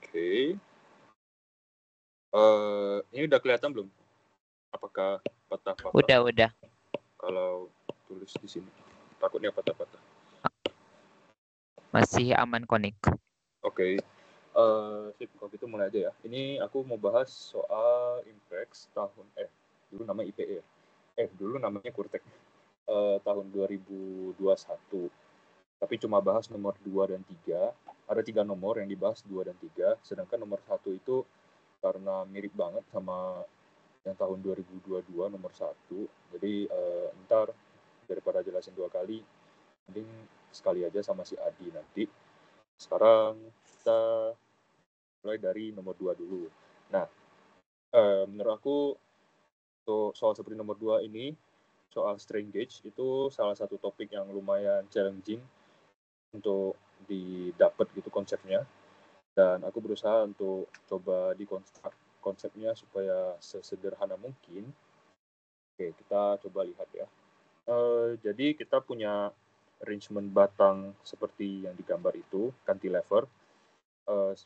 Oke. Ini udah kelihatan belum? Apakah patah-patah? Udah. Kalau tulis di sini, takutnya patah-patah. Masih aman connect. Oke. Sip, kalau gitu mulai aja ya. Ini aku mau bahas soal Imprex dulu namanya IPE. Dulu namanya Kurtek. Tahun 2021. Tapi cuma bahas nomor 2 dan 3. Ada 3 nomor yang dibahas 2 dan 3. Sedangkan nomor 1 itu karena mirip banget sama yang tahun 2022 nomor 1. Jadi ntar daripada jelasin 2 kali, mending sekali aja sama si Adi nanti. Sekarang kita mulai dari nomor 2 dulu. Nah, menurut aku soal seperti nomor 2 ini, soal strain gauge itu salah satu topik yang lumayan challenging untuk didapat gitu konsepnya. Dan aku berusaha untuk coba dikonstruk konsepnya supaya sesederhana mungkin. Oke, kita coba lihat ya. Jadi kita punya arrangement batang seperti yang digambar itu, cantilever.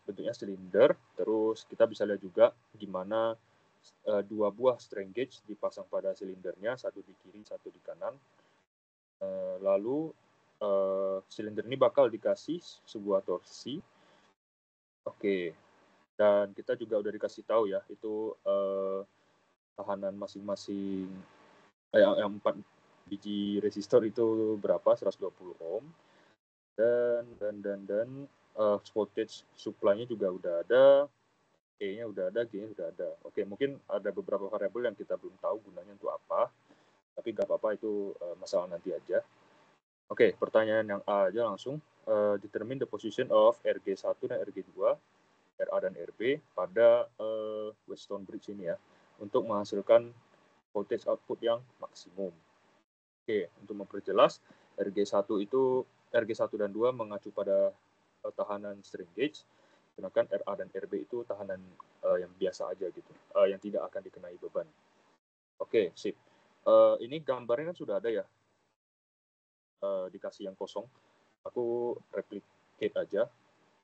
Bentuknya silinder, terus kita bisa lihat juga gimana 2 buah strain gauge dipasang pada silindernya, satu di kiri, satu di kanan. Lalu silinder ini bakal dikasih sebuah torsi. Oke, dan kita juga udah dikasih tahu ya, itu tahanan masing-masing yang 4 biji resistor itu berapa, 120 ohm. Dan voltage supply-nya juga udah ada, E-nya udah ada, G-nya udah ada. Oke, mungkin ada beberapa variabel yang kita belum tahu gunanya untuk apa, tapi nggak apa-apa, itu masalah nanti aja. Oke, pertanyaan yang A aja langsung. Determine the position of RG1 dan RG2, RA dan RB pada Wheatstone Bridge ini ya, untuk menghasilkan voltage output yang maksimum. Oke, untuk memperjelas, RG1 dan 2 mengacu pada tahanan strain gauge, sedangkan RA dan RB itu tahanan yang biasa aja gitu, yang tidak akan dikenai beban. Oke, sip. Ini gambarnya kan sudah ada ya, dikasih yang kosong. Aku replicate aja,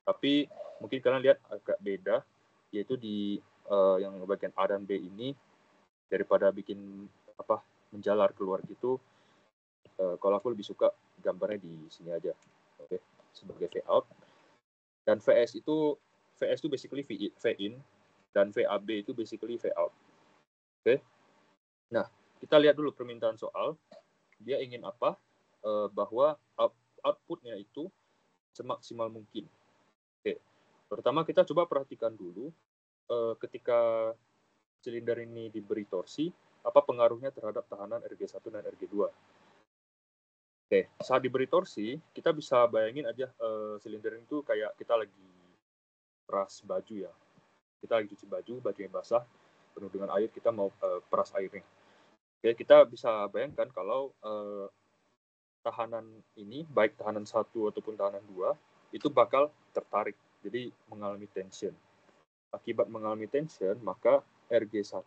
tapi mungkin kalian lihat agak beda, yaitu di yang bagian A dan B ini, daripada bikin menjalar keluar gitu, kalau aku lebih suka gambarnya di sini aja, oke, sebagai V out. Dan VS itu basically V in, dan VAB itu basically V out. Oke. Nah, kita lihat dulu permintaan soal. Dia ingin apa? Bahwa outputnya itu semaksimal mungkin. Oke. Pertama kita coba perhatikan dulu ketika silinder ini diberi torsi, apa pengaruhnya terhadap tahanan RG1 dan RG2. Oke, saat diberi torsi, kita bisa bayangin aja silinder itu kayak kita lagi peras baju ya. Kita lagi cuci baju yang basah, penuh dengan air, kita mau peras airnya. Oke, kita bisa bayangkan kalau tahanan ini, baik tahanan 1 ataupun tahanan 2, itu bakal tertarik, jadi mengalami tension. Akibat mengalami tension, maka RG1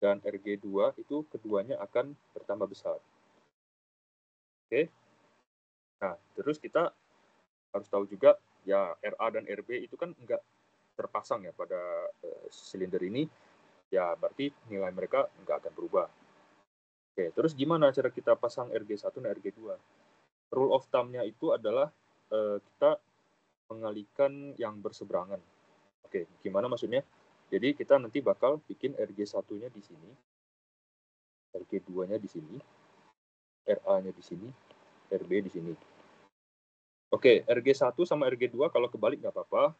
dan RG2 itu keduanya akan bertambah besar. Oke. Nah, terus kita harus tahu juga ya, RA dan RB itu kan enggak terpasang ya pada silinder ini, ya berarti nilai mereka enggak akan berubah. Oke, terus gimana cara kita pasang RG1 dan RG2? Rule of thumb-nya itu adalah kita mengalihkan yang berseberangan. Oke, gimana maksudnya? Jadi kita nanti bakal bikin RG1-nya di sini, RG2-nya di sini, RA-nya di sini, RB di sini. Oke, RG1 sama RG2 kalau kebalik nggak apa-apa.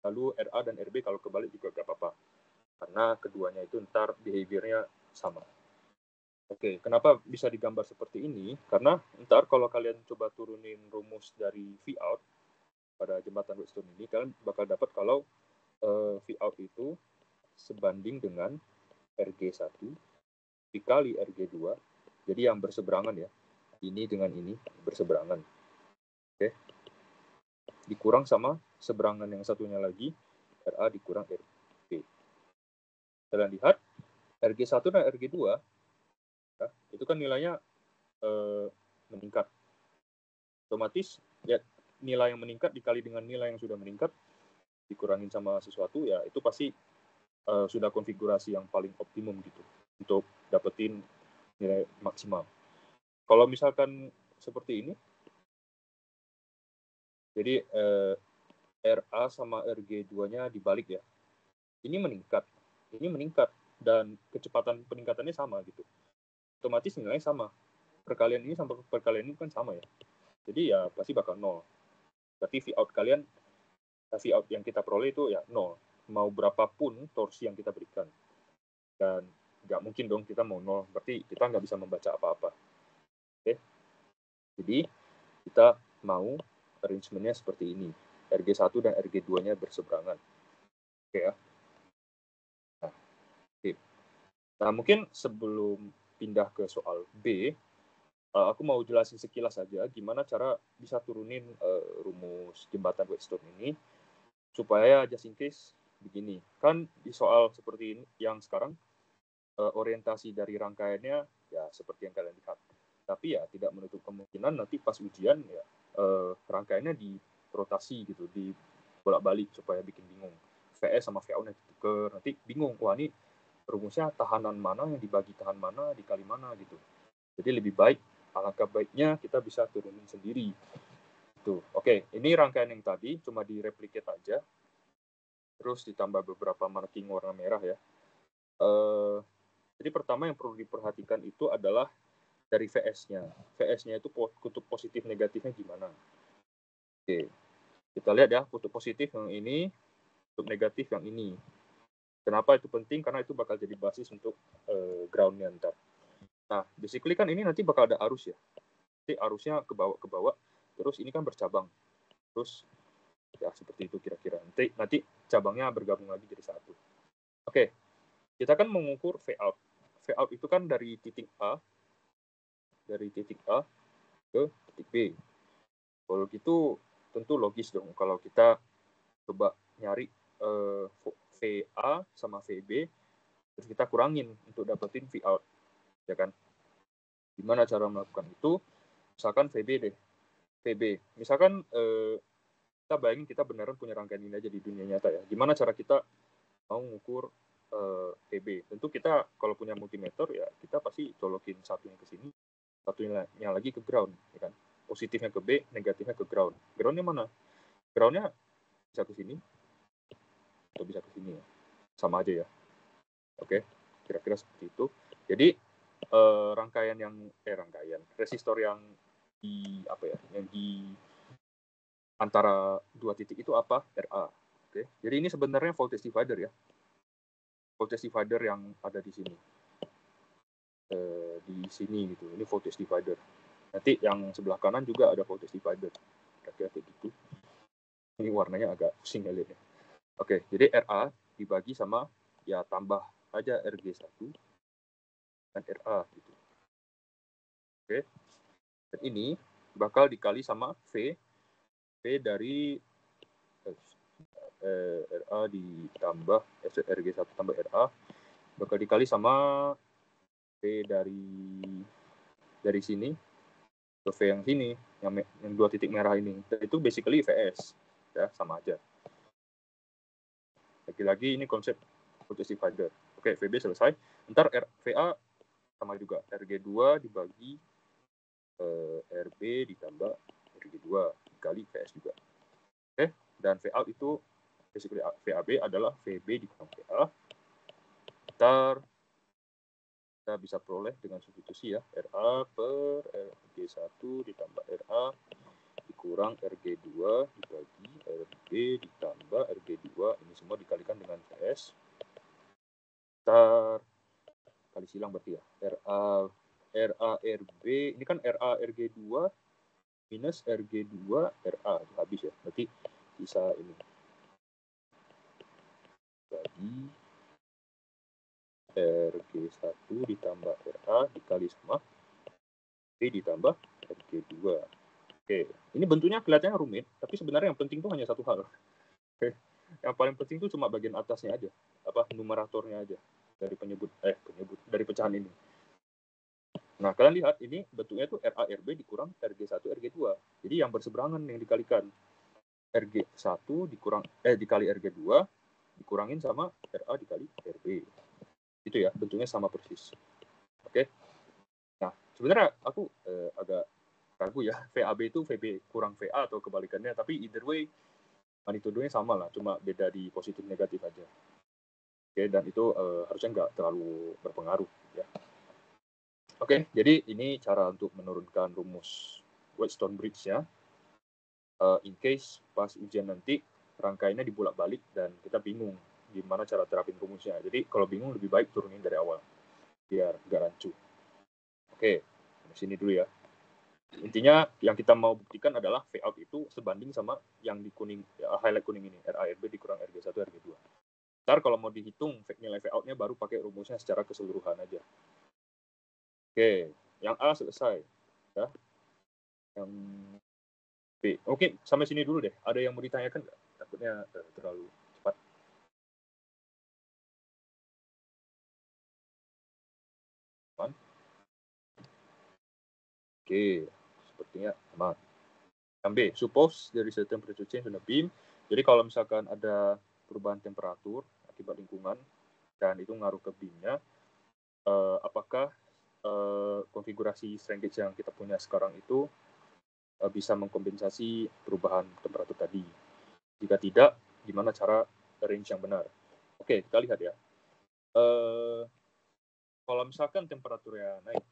Lalu RA dan RB kalau kebalik juga nggak apa-apa. Karena keduanya itu ntar behavior-nya sama. Oke, kenapa bisa digambar seperti ini? Karena ntar kalau kalian coba turunin rumus dari V out pada jembatan Wheatstone ini, kalian bakal dapat kalau V out itu sebanding dengan RG1 dikali RG2, jadi yang berseberangan ya, ini dengan ini berseberangan. Oke, dikurang sama seberangan yang satunya lagi, RA dikurang RB. Kalian lihat, RG1 dan RG2 ya, itu kan nilainya meningkat. Otomatis ya, nilai yang meningkat dikali dengan nilai yang sudah meningkat, dikurangin sama sesuatu, ya itu pasti sudah konfigurasi yang paling optimum gitu untuk dapetin nilai maksimal. Kalau misalkan seperti ini, jadi RA sama RG2-nya dibalik ya. Ini meningkat, dan kecepatan peningkatannya sama gitu. Otomatis nilainya sama. Perkalian ini sama perkalian ini kan sama ya. Jadi ya pasti bakal 0. Berarti Vout yang kita peroleh itu ya 0. Mau berapapun torsi yang kita berikan. Dan nggak mungkin dong kita mau 0. Berarti kita nggak bisa membaca apa-apa. Oke. Jadi kita mau arrangement-nya seperti ini. RG1 dan RG2-nya berseberangan. Oke ya. Nah, mungkin sebelum pindah ke soal B, aku mau jelasin sekilas aja gimana cara bisa turunin rumus jembatan Wheatstone ini, supaya just in case begini. Kan di soal seperti ini yang sekarang, orientasi dari rangkaiannya ya seperti yang kalian lihat. Tapi ya tidak menutup kemungkinan nanti pas ujian ya rangkaiannya dirotasi gitu, dibolak-balik supaya bikin bingung. VS sama VO nanti tuker, nanti bingung. Wah, ini rumusnya tahanan mana yang dibagi tahan mana dikali mana gitu. Jadi lebih baik, alangkah baiknya kita bisa turunin sendiri. Tuh, oke. Ini rangkaian yang tadi cuma direplicate aja, terus ditambah beberapa marking warna merah ya. Jadi pertama yang perlu diperhatikan itu adalah dari VS-nya. VS-nya itu kutub positif negatifnya gimana. Oke, kita lihat ya, kutub positif yang ini, kutub negatif yang ini. Kenapa itu penting? Karena itu bakal jadi basis untuk ground-nya ntar. Nah, basically kan ini nanti bakal ada arus ya. Nanti arusnya ke bawah, terus ini kan bercabang. Terus ya seperti itu kira-kira. Nanti cabangnya bergabung lagi jadi satu. Oke, kita kan mengukur Vout. Vout itu kan dari titik A ke titik B. Kalau gitu tentu logis dong kalau kita coba nyari VA sama VB, terus kita kurangin untuk dapetin Vout, ya kan? Gimana cara melakukan itu? Misalkan VB. Misalkan kita bayangin kita beneran punya rangkaian ini aja di dunia nyata ya. Gimana cara kita mau mengukur VB? Tentu kita kalau punya multimeter ya kita pasti colokin satunya ke sini, satunya lagi ke ground, ya kan? Positifnya ke B, negatifnya ke ground. Groundnya mana? Groundnya bisa ke sini atau bisa ke sini ya. Sama aja ya. Oke, kira-kira seperti itu. Jadi rangkaian resistor yang di antara dua titik itu apa? RA. Oke. Jadi ini sebenarnya voltage divider ya. Voltage divider yang ada di sini. Di sini gitu. Ini voltage divider. Nanti yang sebelah kanan juga ada voltage divider. Kira-kira kayak gitu. Ini warnanya agak pusing ya lihatnya. Oke, jadi RA dibagi sama ya tambah aja RG1 dan RA gitu. Oke. Dan ini bakal dikali sama V dari RA ditambah RG1 tambah RA bakal dikali sama V dari sini ke V yang sini, yang dua titik merah ini. Dan itu basically VS, ya sama aja. Lagi-lagi ini konsep voltage divider. Oke, VB selesai. Ntar VA sama juga, RG2 dibagi RB ditambah RG2 dikali VS juga. Oke, dan Vout itu basically VAB adalah VB dikurang VA. Ntar kita bisa peroleh dengan substitusi ya, RA per RG1 ditambah RA dikurang RG2 dibagi RB ditambah RG2, ini semua dikalikan dengan VS. Ntar kali silang berarti ya, RB, ini kan RA RG2 minus RG2 RA, habis ya, berarti bisa ini bagi RG1 ditambah RA dikali sama V ditambah RG2. Oke, ini bentuknya kelihatannya rumit, tapi sebenarnya yang penting itu hanya satu hal. Oke, yang paling penting itu cuma bagian atasnya aja, numeratornya aja dari dari pecahan ini. Nah, kalian lihat ini bentuknya itu RA RB dikurang RG1 RG2. Jadi yang berseberangan yang dikalikan. RG1 dikali RG2 dikurangin sama RA dikali RB. Itu ya, bentuknya sama persis. Oke. Nah, sebenarnya aku agak ragu ya, VAB itu VB kurang VA atau kebalikannya, tapi either way magnitudonya sama lah, cuma beda di positif negatif aja. Oke, dan itu harusnya nggak terlalu berpengaruh ya. Oke, jadi ini cara untuk menurunkan rumus Wheatstone Bridge ya. In case pas ujian nanti rangkaiannya dibolak-balik dan kita bingung gimana cara terapin rumusnya. Jadi kalau bingung lebih baik turunin dari awal biar nggak rancu. Oke, di sini dulu ya. Intinya yang kita mau buktikan adalah V out itu sebanding sama yang di kuning, ya, highlight kuning ini, RARB dikurang RG1, RG2. Ntar kalau mau dihitung nilai V out-nya baru pakai rumusnya secara keseluruhan aja. Oke, yang A selesai. Ya. Yang B. Oke, sampai sini dulu deh. Ada yang mau ditanyakan nggak? Takutnya terlalu cepat. Aman? Oke, sepertinya aman. Yang B, suppose there is a temperature change on the beam. Jadi kalau misalkan ada perubahan temperatur akibat lingkungan dan itu ngaruh ke beamnya, apakah konfigurasi strain gauge yang kita punya sekarang itu bisa mengkompensasi perubahan temperatur tadi? Jika tidak, gimana cara range yang benar? Oke, kita lihat ya. Kalau misalkan temperaturnya naik,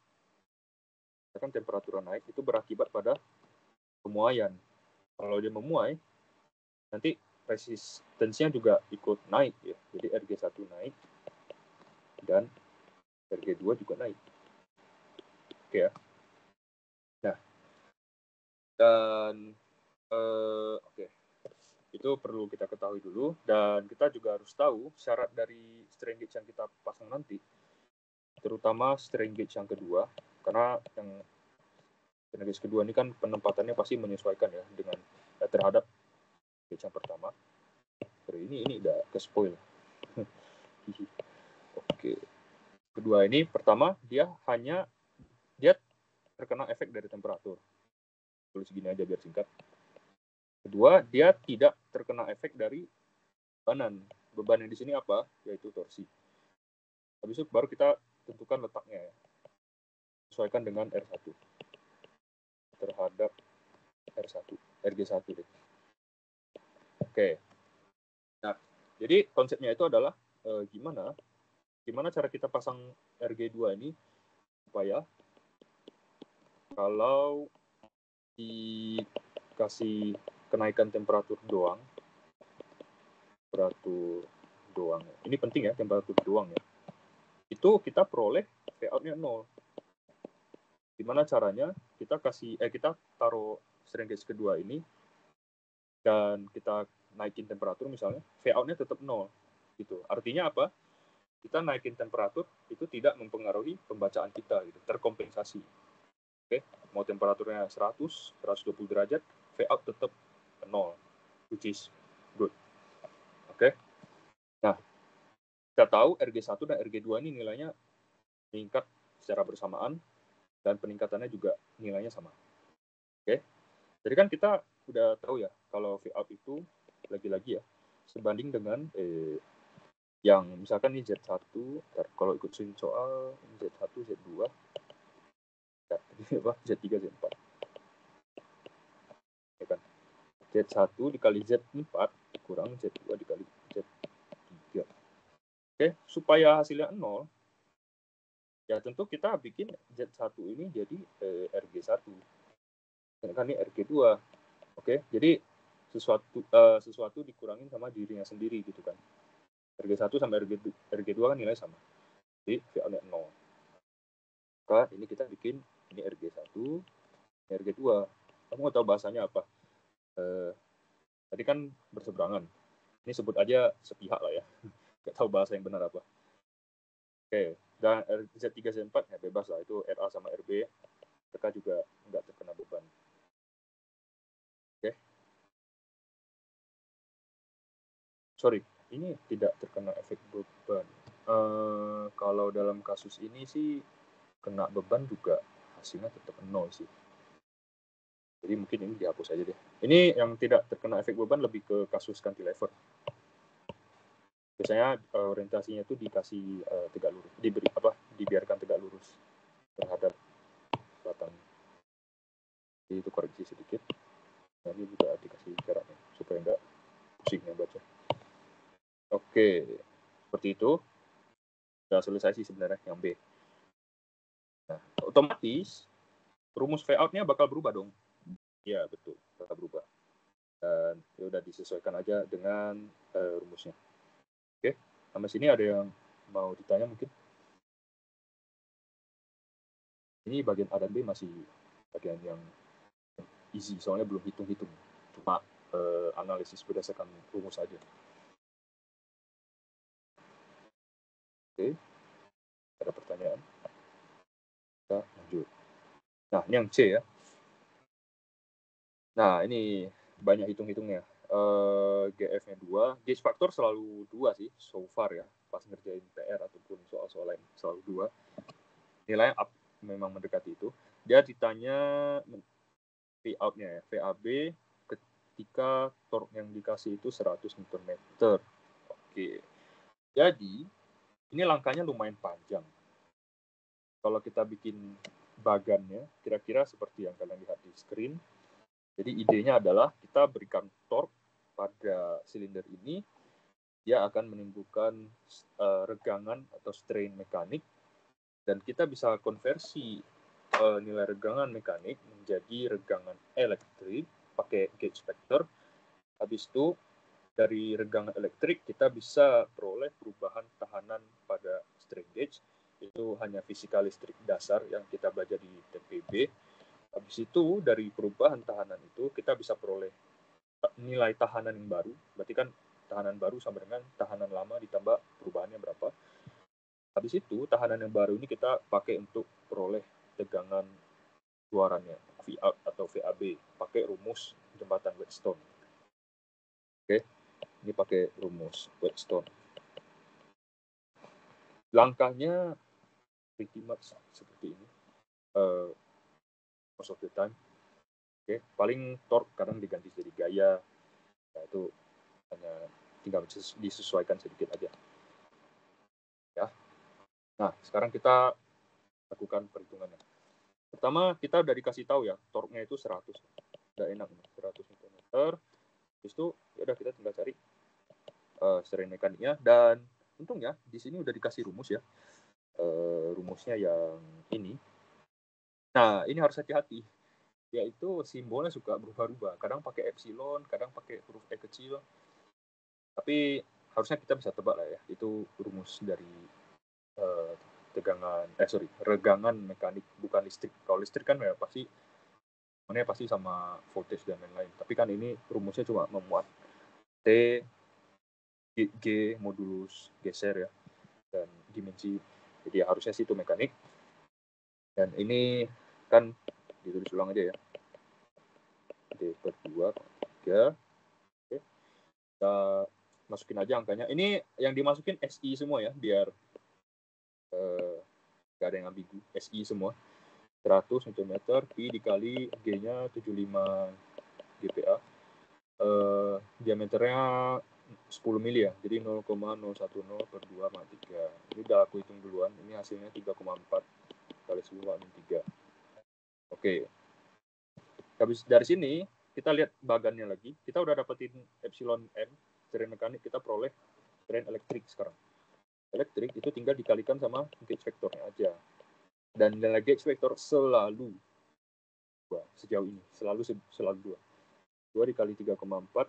itu berakibat pada pemuaian. Kalau dia memuai, nanti resistensinya juga ikut naik ya. Jadi RG1 naik dan RG2 juga naik. Oke ya. Nah, dan oke. Itu perlu kita ketahui dulu, dan kita juga harus tahu syarat dari strain gauge yang kita pasang nanti, terutama strain gauge yang kedua, karena yang strain gauge kedua ini kan penempatannya pasti menyesuaikan ya dengan terhadap gauge yang pertama. Ini udah ke spoil. Oke. Kedua ini, pertama dia terkena efek dari temperatur. Tulis gini aja biar singkat. Kedua, dia tidak terkena efek dari bebanan. Beban yang di sini apa? Yaitu torsi. Habis itu baru kita tentukan letaknya ya. Sesuaikan dengan R1 terhadap RG1 deh. Oke. Nah, jadi konsepnya itu adalah gimana cara kita pasang RG2 ini supaya kalau dikasih kenaikan temperatur doang. Ini penting ya, temperatur doang ya. Itu kita peroleh V out-nya 0. Gimana caranya? Kita taruh strain gauge kedua ini dan kita naikin temperatur misalnya, V out-nya tetap 0 gitu. Artinya apa? Kita naikin temperatur itu tidak mempengaruhi pembacaan kita gitu, terkompensasi. Oke, mau temperaturnya 100, 120 derajat, V out tetap 0, which is good. Oke. Nah, kita tahu RG1 dan RG2 ini nilainya meningkat secara bersamaan dan peningkatannya juga nilainya sama. Oke. Jadi kan kita udah tahu ya kalau V out itu lagi-lagi ya sebanding dengan yang misalkan ini Z1, kalau ikut soal Z1, Z2, Z3, Z4. Ya kan? Z1 dikali Z4 kurang Z2 dikali Z3. Oke, supaya hasilnya 0, ya tentu kita bikin Z1 ini jadi RG1. Sedangkan ini RG2. Oke, jadi sesuatu dikurangin sama dirinya sendiri gitu kan. RG1 sama RG2 kan nilai sama. Jadi V-nya 0. Maka ini kita bikin ini RG1, ini RG2. Kamu nggak tahu bahasanya apa? Tadi kan berseberangan. Ini sebut aja sepihak lah ya. Nggak tahu bahasa yang benar apa. Oke, dan Z3, Z4 ya bebas lah. Itu RA sama RB. Mereka juga nggak terkena beban. Oke. Sorry, ini tidak terkena efek beban. Kalau dalam kasus ini sih kena beban juga hasilnya tetap 0 sih. Jadi mungkin ini dihapus aja deh. Ini yang tidak terkena efek beban lebih ke kasus cantilever. Biasanya orientasinya itu dikasih tegak lurus, dibiarkan tegak lurus terhadap batang. Jadi itu koreksi sedikit. Nah, ini juga dikasih jaraknya supaya nggak pusing yang baca. Oke, seperti itu. Sudah selesai sih sebenarnya yang B. Nah, otomatis rumus V out-nya bakal berubah dong. Iya, betul, bakal berubah. Dan ya udah disesuaikan aja dengan rumusnya. Oke, sampai sini ada yang mau ditanya mungkin? Ini bagian A dan B masih bagian yang easy, soalnya belum hitung-hitung. Cuma analisis berdasarkan rumus saja. Oke, ada pertanyaan? Kita lanjut. Nah, ini yang C ya. Nah, ini banyak hitung-hitungnya. GF-nya 2. Gauge factor selalu 2 sih, so far ya. Pas ngerjain PR ataupun soal-soal lain, selalu 2. Nilainya up, memang mendekati itu. Dia ditanya V out-nya ya, VAB ketika torque yang dikasih itu 100 Nm. Oke. Jadi, ini langkahnya lumayan panjang. Kalau kita bikin bagannya, kira-kira seperti yang kalian lihat di screen. Jadi idenya adalah kita berikan torque pada silinder ini, dia akan menimbulkan regangan atau strain mekanik, dan kita bisa konversi nilai regangan mekanik menjadi regangan elektrik pakai gauge factor. Habis itu dari regangan elektrik kita bisa peroleh perubahan tahanan pada strain gauge. Itu hanya fisika listrik dasar yang kita belajar di TPB. Habis itu dari perubahan tahanan itu kita bisa peroleh nilai tahanan yang baru. Berarti kan tahanan baru sama dengan tahanan lama ditambah perubahannya berapa. Habis itu tahanan yang baru ini kita pakai untuk peroleh tegangan keluarannya, V out atau VAB, pakai rumus jembatan Wheatstone. Oke, ini pakai rumus Wheatstone. Langkahnya pretty much seperti ini. Most of the time. Oke, paling torque kadang diganti jadi gaya. Nah, itu hanya tinggal disesuaikan sedikit aja. Ya. Nah, sekarang kita lakukan perhitungannya. Pertama, kita udah dikasih tahu ya, torque-nya itu 100. Udah enak nih, 100 Nm. Terus itu ya udah kita tinggal cari strain mekaniknya, dan untungnya di sini udah dikasih rumus ya. Rumusnya yang ini. Nah, ini harus hati-hati. Yaitu simbolnya suka berubah-ubah. Kadang pakai epsilon, kadang pakai huruf E kecil. Tapi harusnya kita bisa tebak lah ya. Itu rumus dari regangan mekanik, bukan listrik. Kalau listrik kan ya pasti sama voltage dan lain-lain. Tapi kan ini rumusnya cuma memuat T, G modulus geser ya, dan dimensi. Jadi harusnya sih itu mekanik. Dan ini kan ditulis ulang aja ya. D per 2, 3. Oke. Kita masukin aja angkanya. Ini yang dimasukin SI semua ya, biar nggak ada yang ambigu. SI semua. 100 Nm, Pi dikali G-nya 75 GPa. Diameternya 10 mili ya, jadi 0,010 per 2 sama 3. Ini udah aku hitung duluan, ini hasilnya 3,4 kali 10 kali 3. Oke. Habis dari sini, kita lihat bagannya lagi. Kita udah dapetin epsilon M, strain mekanik, kita peroleh strain elektrik sekarang. Elektrik itu tinggal dikalikan sama gauge vektornya aja. Dan nilai gauge vektor selalu 2, sejauh ini, selalu 2. 2 dikali 3,4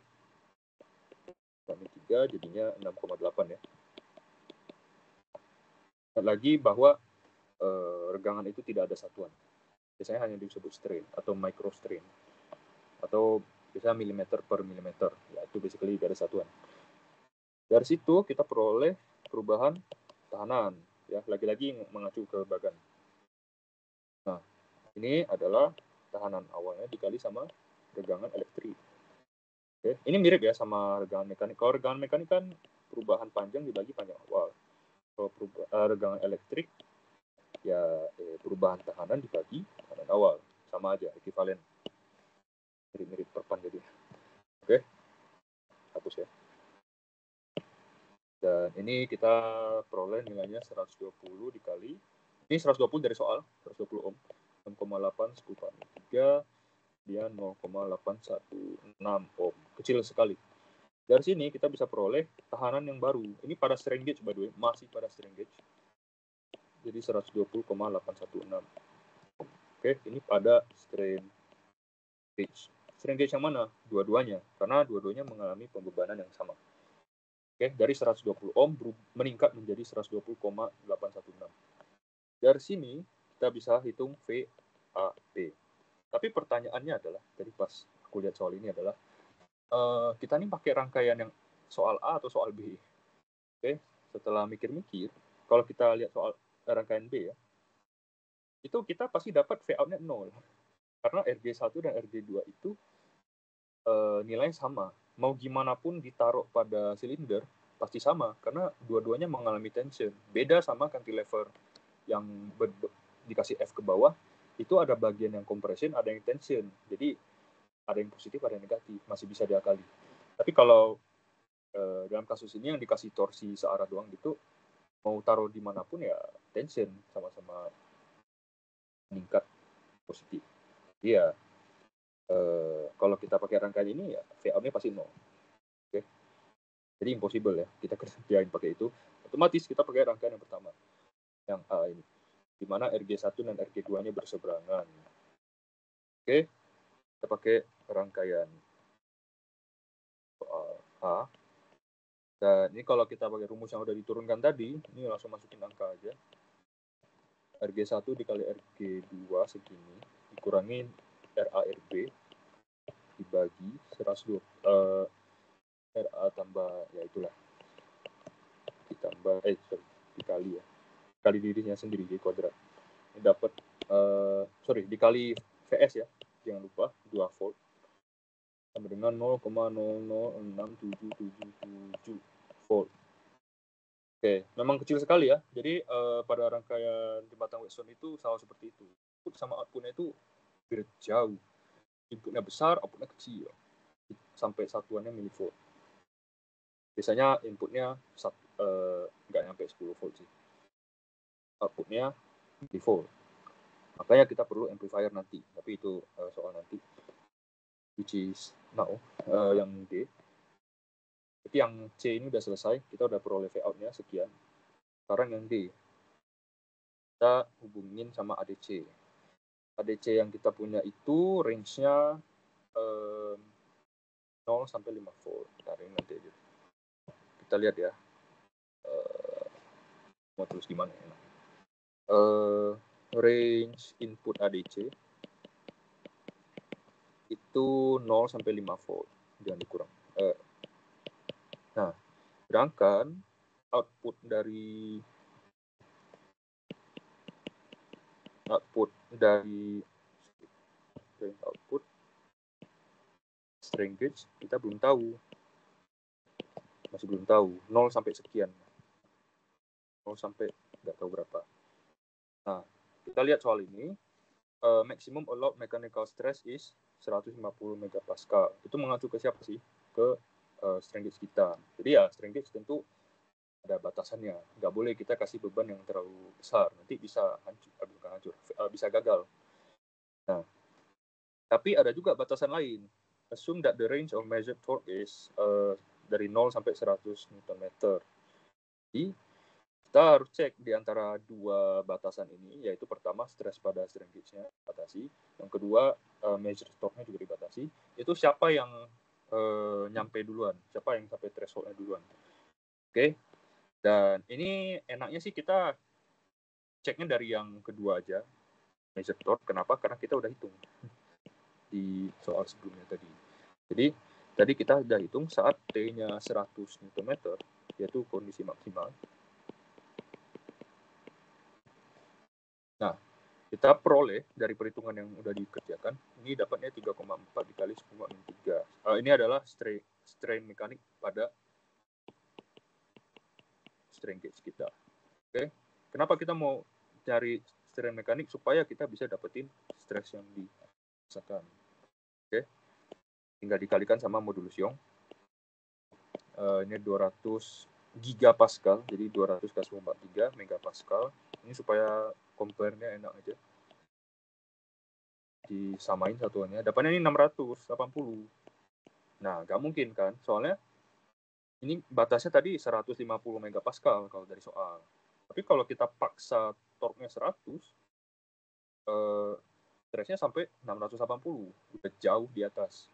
kali 3 jadinya 6,8 ya. Dan lagi bahwa regangan itu tidak ada satuan. Biasanya hanya disebut strain atau microstrain. Atau biasanya milimeter per milimeter. Ya, itu basically tidak ada satuan. Dari situ kita peroleh perubahan tahanan. Ya, lagi-lagi mengacu ke bagan. Nah, ini adalah tahanan awalnya dikali sama regangan elektrik. Oke, ini mirip ya sama regangan mekanik. Kalau regangan mekanik kan perubahan panjang dibagi panjang awal. Kalau regangan elektrik ya perubahan tahanan dibagi tahanan awal, sama aja, ekivalen. mirip-mirip perpan jadi. Oke, hapus ya. Dan ini kita peroleh nilainya 120 dikali, ini 120 dari soal, 120 ohm, 6,8 10 kali 3, dia 0,816 ohm, kecil sekali. Dari sini kita bisa peroleh tehanan yang baru. Ini pada strain gauge by the way, masih pada strain gauge. Jadi 120,816. Oke, ini pada strain gauge. Strain gauge yang mana? Dua-duanya, karena dua-duanya mengalami pembebanan yang sama. Oke, dari 120 ohm meningkat menjadi 120,816. Dari sini kita bisa hitung VAB. Tapi pertanyaannya adalah, dari pas aku lihat soal ini adalah, kita ini pakai rangkaian yang soal A atau soal B? Oke, setelah mikir-mikir, kalau kita lihat soal rangkaian B ya, itu kita pasti dapat V out-nya 0. Karena RG1 dan RG2 itu nilainya sama. Mau gimana pun ditaruh pada silinder, pasti sama. Karena dua-duanya mengalami tension. Beda sama cantilever yang dikasih F ke bawah, itu ada bagian yang compression, ada yang tension. Jadi ada yang positif, ada yang negatif. Masih bisa diakali. Tapi kalau dalam kasus ini yang dikasih torsi searah doang gitu, mau taruh dimanapun ya tension, sama-sama meningkat positif. Iya, kalau kita pakai rangkaian ini ya V out-nya pasti 0. Oke. Jadi impossible ya kita kerjain pakai itu. Otomatis kita pakai rangkaian yang pertama, yang A ini, di mana RG1 dan RG2-nya berseberangan. Oke, kita pakai rangkaian soal A. Dan ini kalau kita pakai rumus yang udah diturunkan tadi, ini langsung masukin angka aja. RG1 dikali RG2 segini, dikurangin RARB, dibagi 120, RA tambah, ya itulah, ditambah, dikali ya, dikali dirinya sendiri, di kuadrat. Ini dapat, dikali VS ya, jangan lupa, 2 volt, sama dengan 0,006777 volt. Oke, memang kecil sekali ya. Jadi pada rangkaian jembatan Wheatstone itu selalu seperti itu. Input sama outputnya itu beda jauh. Inputnya besar, outputnya kecil. Sampai satuannya milivolt. Biasanya inputnya nggak nyampe 10 volt sih. Outputnya milivolt. Makanya kita perlu amplifier nanti. Tapi itu soal nanti. Which is now, yang D. Tapi yang C ini udah selesai. Kita udah peroleh V out-nya sekian. Sekarang yang D. Kita hubungin sama ADC. ADC yang kita punya itu range-nya 0 sampai 5 volt. Bentar, ini nanti aja. Kita lihat ya. Mau terus gimana ya? Range input ADC itu 0 sampai 5 volt. Jangan dikurang. Nah, sedangkan output dari output strain gauge kita belum tahu. Masih belum tahu. 0 sampai sekian. 0 sampai nggak tahu berapa. Nah, kita lihat soal ini. Maximum allowed mechanical stress is 150 megapascal. Itu mengacu ke siapa sih? Ke strain gauge kita. Jadi ya strain gauge tentu ada batasannya. Nggak boleh kita kasih beban yang terlalu besar. Nanti bisa bisa gagal. Nah, tapi ada juga batasan lain. Assume that the range of measured torque is dari 0 sampai 100 Nm. Jadi kita harus cek di antara dua batasan ini, yaitu pertama stres pada strain gauge-nya dibatasi, yang kedua measure torque-nya juga dibatasi. Itu siapa yang nyampe duluan, siapa yang sampai threshold-nya duluan. Oke, dan ini enaknya sih kita ceknya dari yang kedua aja, measure torque. Kenapa? Karena kita udah hitung di soal sebelumnya tadi. Jadi tadi kita udah hitung saat T-nya 100 Nm, yaitu kondisi maksimal. Nah, kita peroleh dari perhitungan yang udah dikerjakan, ini dapatnya 3,4 dikali 10⁻3. Ini adalah strain mekanik pada strain gauge kita. Oke, kenapa kita mau cari strain mekanik? Supaya kita bisa dapetin stres yang dirasakan. Oke, tinggal dikalikan sama modulus Young. Ini 200 gigapascal, jadi 200/43 megapascal. Ini supaya compare-nya enak aja. Disamain satuannya, dapatnya ini 680. Nah, nggak mungkin kan, soalnya ini batasnya tadi 150 megapascal kalau dari soal. Tapi kalau kita paksa torque-nya 100, stresnya sampai 680, udah jauh di atas.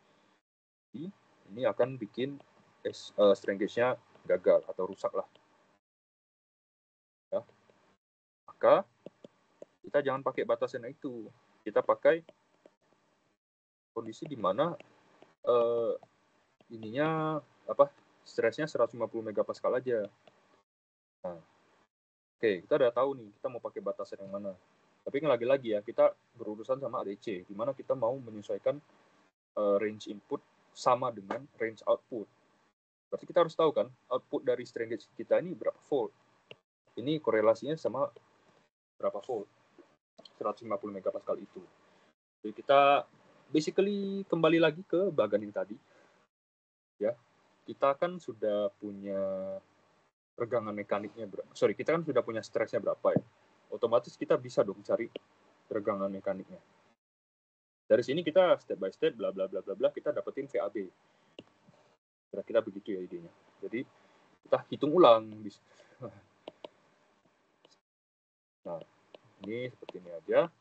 Jadi, ini akan bikin strain gauge-nya gagal atau rusak lah. Ya. Maka kita jangan pakai batasan itu. Kita pakai kondisi di mana stresnya 150 megapascal aja. Nah, oke, kita udah tahu nih kita mau pakai batasan yang mana. Tapi lagi-lagi ya, kita berurusan sama ADC, di mana kita mau menyesuaikan range input sama dengan range output. Berarti kita harus tahu kan, output dari strain gauge kita ini berapa volt. Ini korelasinya sama berapa volt, 150 megapascal itu. Jadi kita basically kembali lagi ke bagan yang tadi. Ya, kita kan sudah punya regangan mekaniknya kita kan sudah punya stresnya berapa ya. Otomatis kita bisa dong cari regangan mekaniknya. Dari sini kita step by step bla bla bla bla bla kita dapetin VAB. Kira-kira begitu ya idenya. Jadi kita hitung ulang. Nah, ini seperti ini aja.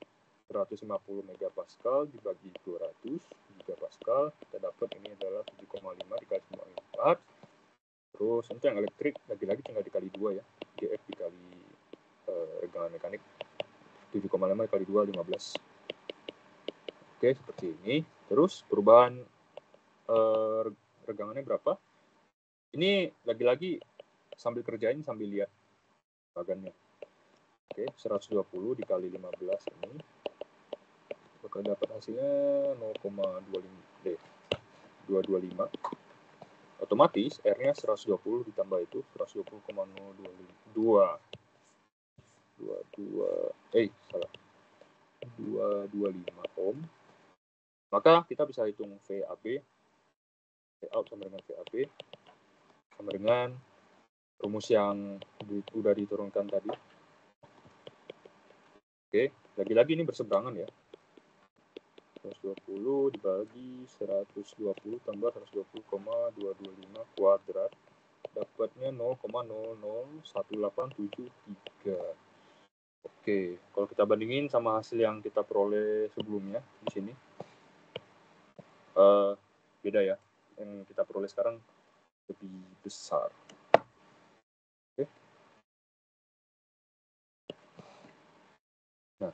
150 megapascal dibagi 200 gigapascal, kita dapat ini adalah 7,5 dikali 4. Terus untuk yang elektrik lagi-lagi tinggal dikali 2 ya. GF dikali regangan mekanik 7,5 dikali 2 15. Oke, seperti ini. Terus perubahan regangannya berapa? Ini lagi-lagi sambil kerjain sambil lihat bagannya. Oke, 120 dikali 15 ini bakal dapat hasilnya 0,225. Otomatis R-nya 120 ditambah itu 120,022 225 ohm. Maka kita bisa hitung VAB, Vout sama dengan VAB sama dengan rumus yang sudah diturunkan tadi. Oke, lagi-lagi ini berseberangan ya. 120 dibagi 120 tambah 120,225 kuadrat dapatnya 0,001873. Oke, kalau kita bandingin sama hasil yang kita peroleh sebelumnya di sini, beda ya. Yang kita peroleh sekarang lebih besar. Oke. Nah,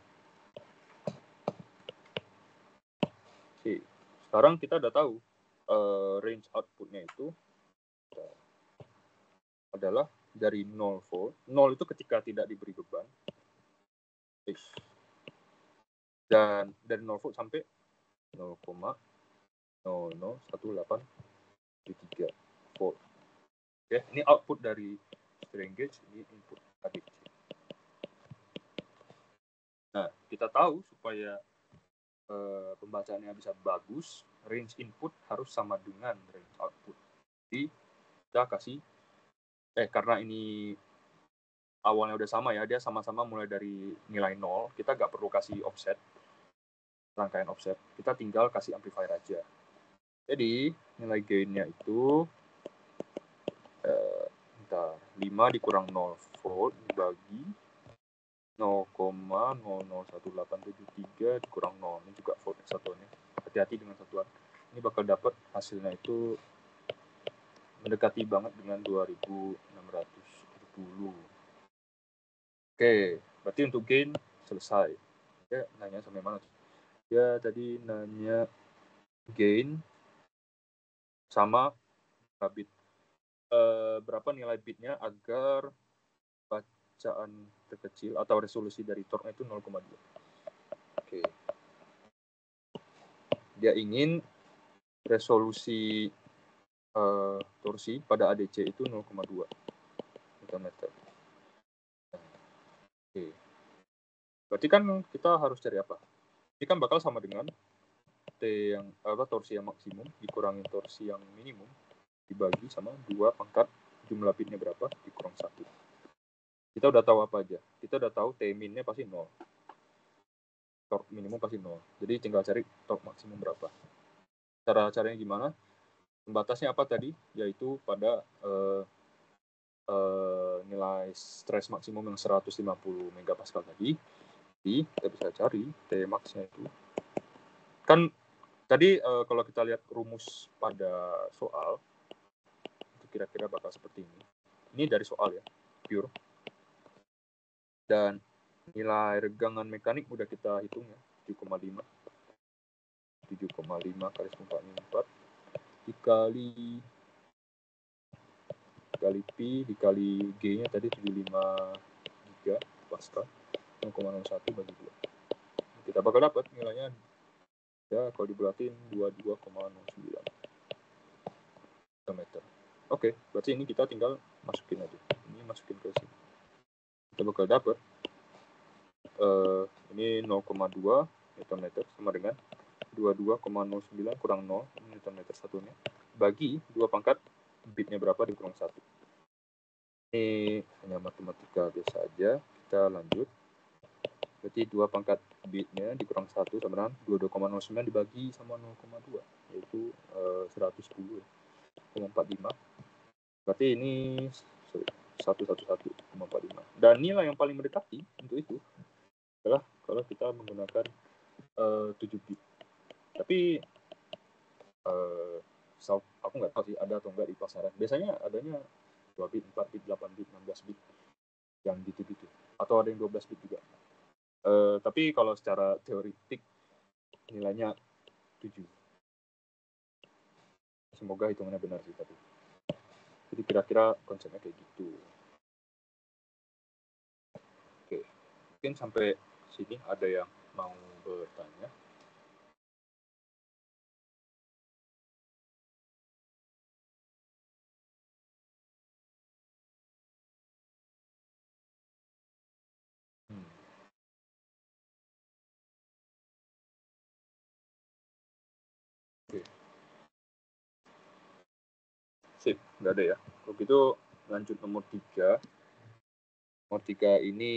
sekarang kita udah tahu range outputnya itu adalah dari 0 volt. 0 itu ketika tidak diberi beban. Dan dari 0 volt sampai 0,001873 volt. Oke, ini output dari strain gauge, ini input ADC. Nah, kita tahu supaya pembacaannya bisa bagus, range input harus sama dengan range output. Jadi kita kasih karena ini awalnya udah sama ya, dia sama-sama mulai dari nilai 0, kita nggak perlu kasih offset, rangkaian offset, kita tinggal kasih amplifier aja. Jadi nilai gain-nya itu 5 dikurang 0 volt dibagi 0,001873 dikurang 0. Ini juga volt satuannya. Hati-hati dengan satuan. Ini bakal dapat hasilnya itu mendekati banget dengan 2610. Oke, berarti untuk gain selesai. Ya, nanya sampai mana? Ya, tadi nanya gain sama bit. Berapa nilai bitnya agar bacaan terkecil atau resolusi dari torque itu 0,2. Oke. Dia ingin resolusi torsi pada ADC itu 0,2 meter. Oke. Berarti kan kita harus cari apa? Ini kan bakal sama dengan torsi yang maksimum dikurangin torsi yang minimum dibagi sama 2 pangkat jumlah bitnya berapa dikurang 1. Kita udah tahu apa aja. Kita udah tahu T min-nya pasti 0. Torque minimum pasti 0. Jadi tinggal cari torque maksimum berapa. Caranya gimana? Pembatasnya apa tadi? Yaitu pada nilai stres maksimum yang 150 megapascal tadi. Jadi kita bisa cari T max-nya itu. Kan tadi kalau kita lihat rumus pada soal, itu kira-kira bakal seperti ini. Ini dari soal ya, pure. Dan nilai regangan mekanik udah kita hitung ya, 7,5. 7,5 kali 4 dikali Pi dikali G-nya tadi 75 giga pascal, 0,01 bagi 2. Kita bakal dapat nilainya ya kalau dibulatin 22,09 meter. Oke, berarti ini kita tinggal masukin aja. Ini masukin ke sini. Kita bakal dapat ini 0,2 Nm sama dengan 22,09 kurang 0 Nm satunya bagi 2 pangkat bitnya berapa dikurang 1. Ini hanya matematika biasa aja. Kita lanjut. Berarti 2 pangkat bitnya dikurang 1 sama dengan 22,09 dibagi sama 0,2 yaitu 110,45. Berarti ini 111,45. Dan nilai yang paling mendekati untuk itu adalah kalau kita menggunakan 7 bit. Tapi aku nggak tahu sih ada atau nggak di pasaran. Biasanya adanya 2 bit, 4 bit, 8 bit, 16 bit yang gitu-gitu. Atau ada yang 12 bit juga. Tapi kalau secara teoretik nilainya 7. Semoga hitungannya benar sih tapi. Jadi kira-kira konsepnya kayak gitu. Oke, mungkin sampai sini ada yang mau bertanya. Oke. Sip, nggak ada ya. Kalau gitu lanjut nomor 3. Nomor 3 ini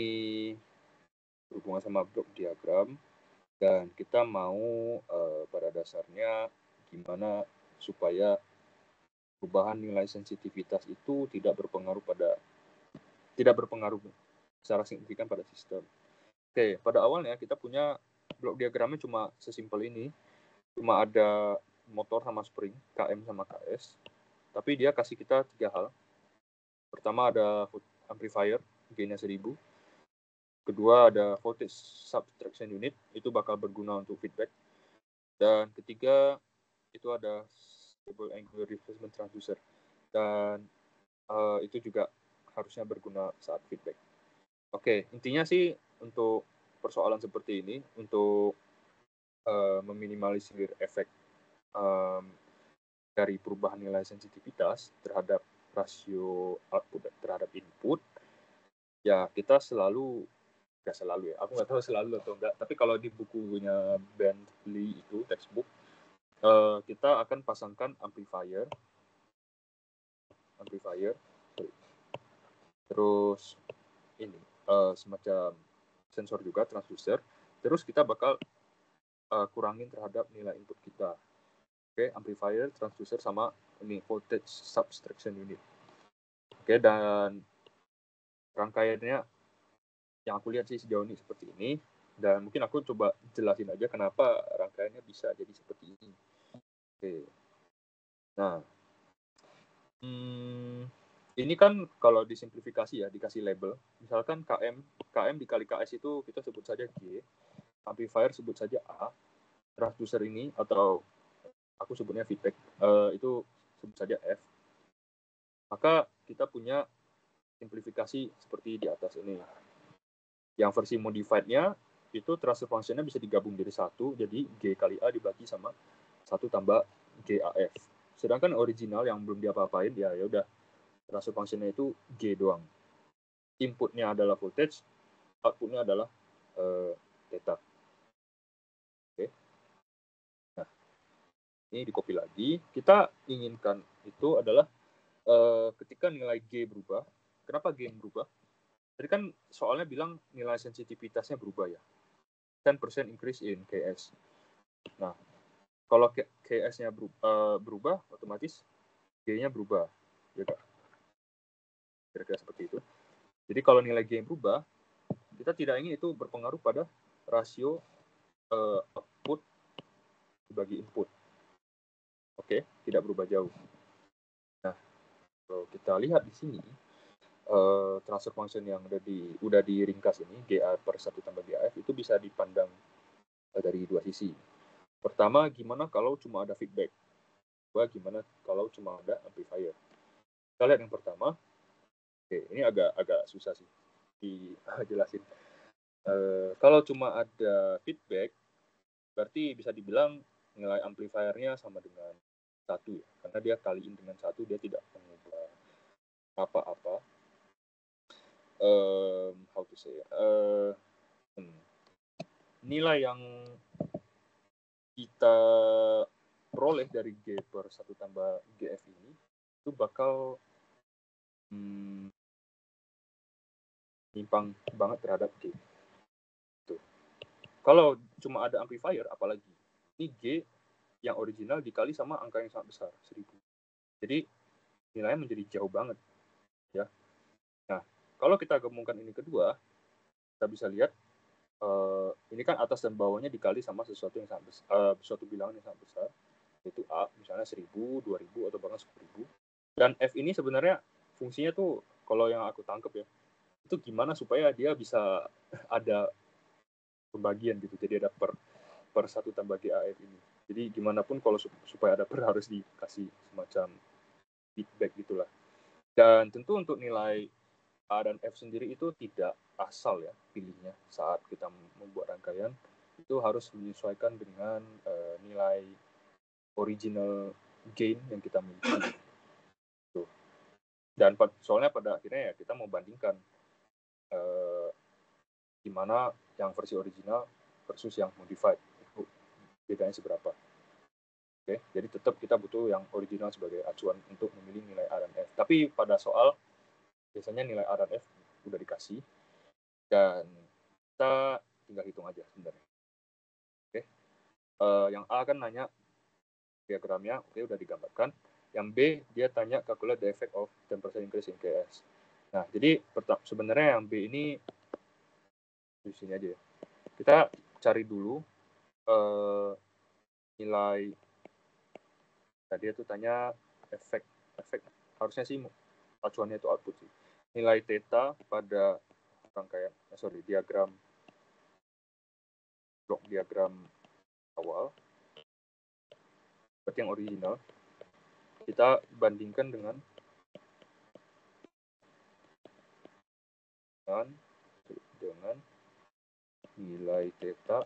berhubungan sama blok diagram. Dan kita mau pada dasarnya gimana supaya perubahan nilai sensitivitas itu tidak berpengaruh secara signifikan pada sistem. Oke, pada awalnya kita punya blok diagramnya cuma sesimpel ini. Cuma ada motor sama spring, KM sama KS. Tapi dia kasih kita 3 hal. Pertama ada amplifier, gain-nya 1000. Kedua ada voltage subtraction unit, itu bakal berguna untuk feedback. Dan ketiga itu ada stable angular replacement transducer. Dan itu juga harusnya berguna saat feedback. Oke, intinya sih untuk persoalan seperti ini, untuk meminimalisir efek dari perubahan nilai sensitivitas terhadap rasio output terhadap input, ya kita nggak selalu ya, aku nggak tahu selalu atau enggak, tapi kalau di bukunya Bentley itu textbook, kita akan pasangkan amplifier, terus ini semacam sensor juga, transducer, terus kita bakal kurangin terhadap nilai input kita. Oke, amplifier, transducer, sama ini voltage subtraction unit. Oke, dan rangkaiannya yang aku lihat sih sejauh ini seperti ini, dan mungkin aku coba jelasin aja kenapa rangkaiannya bisa jadi seperti ini. Oke. Nah, ini kan kalau disimplifikasi ya, dikasih label. Misalkan KM dikali KS itu kita sebut saja G, amplifier sebut saja A, transducer ini atau aku sebutnya feedback itu sebut saja F. Maka kita punya simplifikasi seperti di atas ini. Yang versi modified-nya itu transfer function-nya bisa digabung jadi 1, jadi G kali A dibagi sama 1 tambah GAF. Sedangkan original yang belum diapa-apain, ya udah transfer function-nya itu G doang. Inputnya adalah voltage, outputnya adalah theta. Oke. Nah, Ini di copy lagi. Kita inginkan itu adalah ketika nilai G berubah. Kenapa G yang berubah? Tadi kan soalnya bilang nilai sensitivitasnya berubah ya. 10% increase in KS. Nah, kalau KS-nya berubah, otomatis G-nya berubah. Ya Kak? Kira-kira seperti itu. Jadi kalau nilai G yang berubah, kita tidak ingin itu berpengaruh pada rasio output dibagi input. Oke, tidak berubah jauh. Nah, kalau kita lihat di sini, transfer function yang udah diringkas ini, GA per 1 tambah GAF, itu bisa dipandang dari dua sisi. Pertama, gimana kalau cuma ada feedback? Kedua, gimana kalau cuma ada amplifier? Kita lihat yang pertama. Oke, ini agak susah sih dijelasin. Kalau cuma ada feedback, berarti bisa dibilang nilai amplifiernya sama dengan 1 ya, karena dia kaliin dengan 1, dia tidak mengubah apa-apa. How to say, nilai yang kita peroleh dari G per 1 tambah GF ini itu bakal nyimpang banget terhadap G. Tuh. Kalau cuma ada amplifier, apalagi ini G yang original dikali sama angka yang sangat besar, 1000. Jadi nilainya menjadi jauh banget ya. Nah, kalau kita gabungkan ini kedua, kita bisa lihat ini kan atas dan bawahnya dikali sama sesuatu yang sangat besar, suatu bilangan yang sangat besar, yaitu A, misalnya 1000, 2000, atau bahkan 10.000. Dan F ini sebenarnya fungsinya tuh, kalau yang aku tangkep ya, itu gimana supaya dia bisa ada pembagian gitu, jadi ada per 1 tambah GAF ini. Jadi gimana pun kalau supaya ada per, harus dikasih semacam feedback gitulah. Dan tentu untuk nilai A dan F sendiri itu tidak asal ya pilihnya saat kita membuat rangkaian, itu harus menyesuaikan dengan nilai original gain yang kita miliki. Tuh. Dan soalnya pada akhirnya ya kita mau bandingkan gimana yang versi original versus yang modified, bedanya seberapa. Oke, jadi tetap kita butuh yang original sebagai acuan untuk memilih nilai A dan F. Tapi pada soal biasanya nilai A dan F udah dikasih, dan kita tinggal hitung aja sebenarnya. Oke, yang A kan nanya diagramnya, oke udah digambarkan. Yang B dia tanya calculate the effect of 10% increase in KS. Nah, jadi sebenarnya yang B ini di sini aja ya. Kita cari dulu nilai. Tadi itu tanya efek harusnya sih acuannya itu output sih. Nilai theta pada rangkaian, blok diagram awal, berarti yang original, kita bandingkan dengan nilai theta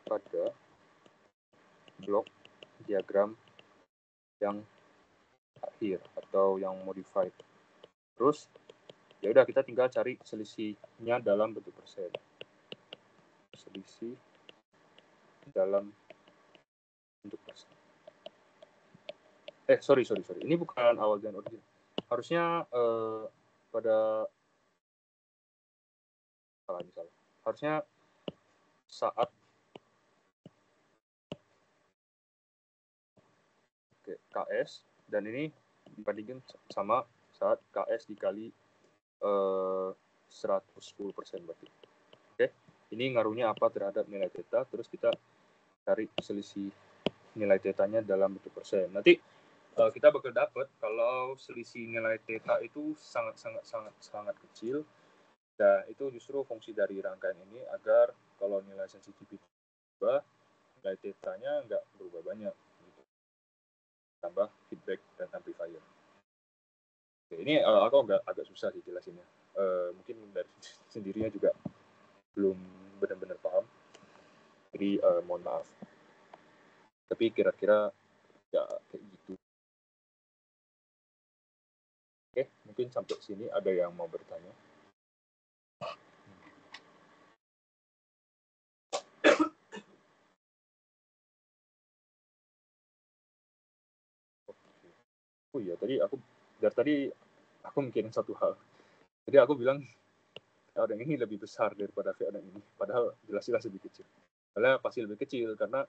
pada blok diagram yang akhir atau yang modified. Terus ya udah, kita tinggal cari selisihnya dalam bentuk persen. Selisih dalam bentuk persen. Sorry. Ini bukan awal dan original. Harusnya pada salah. Harusnya saat KS, dan ini dibandingkan sama saat KS dikali 110% berarti. Oke, ini ngaruhnya apa terhadap nilai theta, terus kita cari selisih nilai tetanya dalam bentuk persen. Nanti kita bakal dapat kalau selisih nilai theta itu sangat kecil. Nah, itu justru fungsi dari rangkaian ini agar kalau nilai sensitivity berubah, nilai tetanya nggak berubah banyak. Gitu. Tambah feedback dan amplifier. Oke, ini aku agak susah sih jelasinnya. Mungkin dari sendirinya juga belum benar-benar paham. Jadi mohon maaf. Tapi kira-kira ya kayak gitu. Oke, mungkin sampai sini ada yang mau bertanya. Oh iya, dari tadi aku mikirin satu hal. Jadi aku bilang VA ini lebih besar daripada VA ini, padahal jelas-jelas lebih kecil. Padahal pasti lebih kecil karena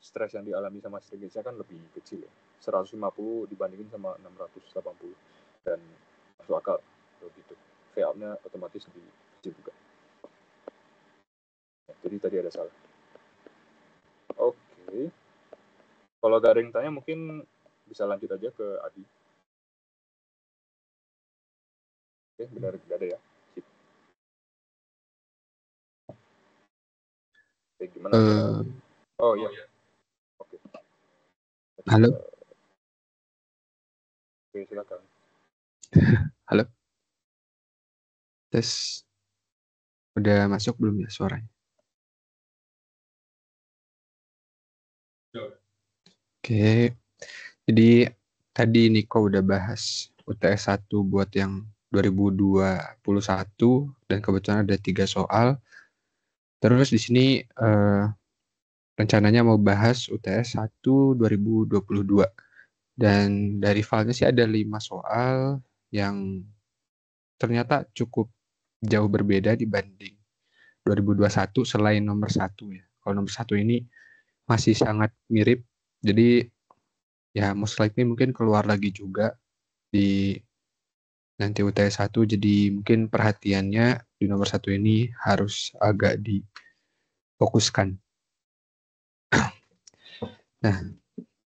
stres yang dialami sama Sri Geisha kan lebih kecil ya. 150 dibandingin sama 680 dan masuk akal begitu. VA-nya otomatis lebih kecil juga. Jadi tadi ada salah. Oke. Kalau gak ada yang tanya mungkin bisa lanjut aja ke Adi. Oke, benar tidak ada ya. Sip. Oke, gimana? Oh iya. Oke. Halo. Oke, silakan. Halo. Tes. Udah masuk belum ya suaranya? Oke. Jadi tadi Niko udah bahas UTS 1 buat yang 2021 dan kebetulan ada 3 soal. Terus di sini rencananya mau bahas UTS 1 2022. Dan dari filenya sih ada 5 soal yang ternyata cukup jauh berbeda dibanding 2021 selain nomor 1 ya. Kalau nomor 1 ini masih sangat mirip. Jadi ya most likely mungkin keluar lagi juga di nanti UTS 1. Jadi mungkin perhatiannya di nomor 1 ini harus agak difokuskan. Nah,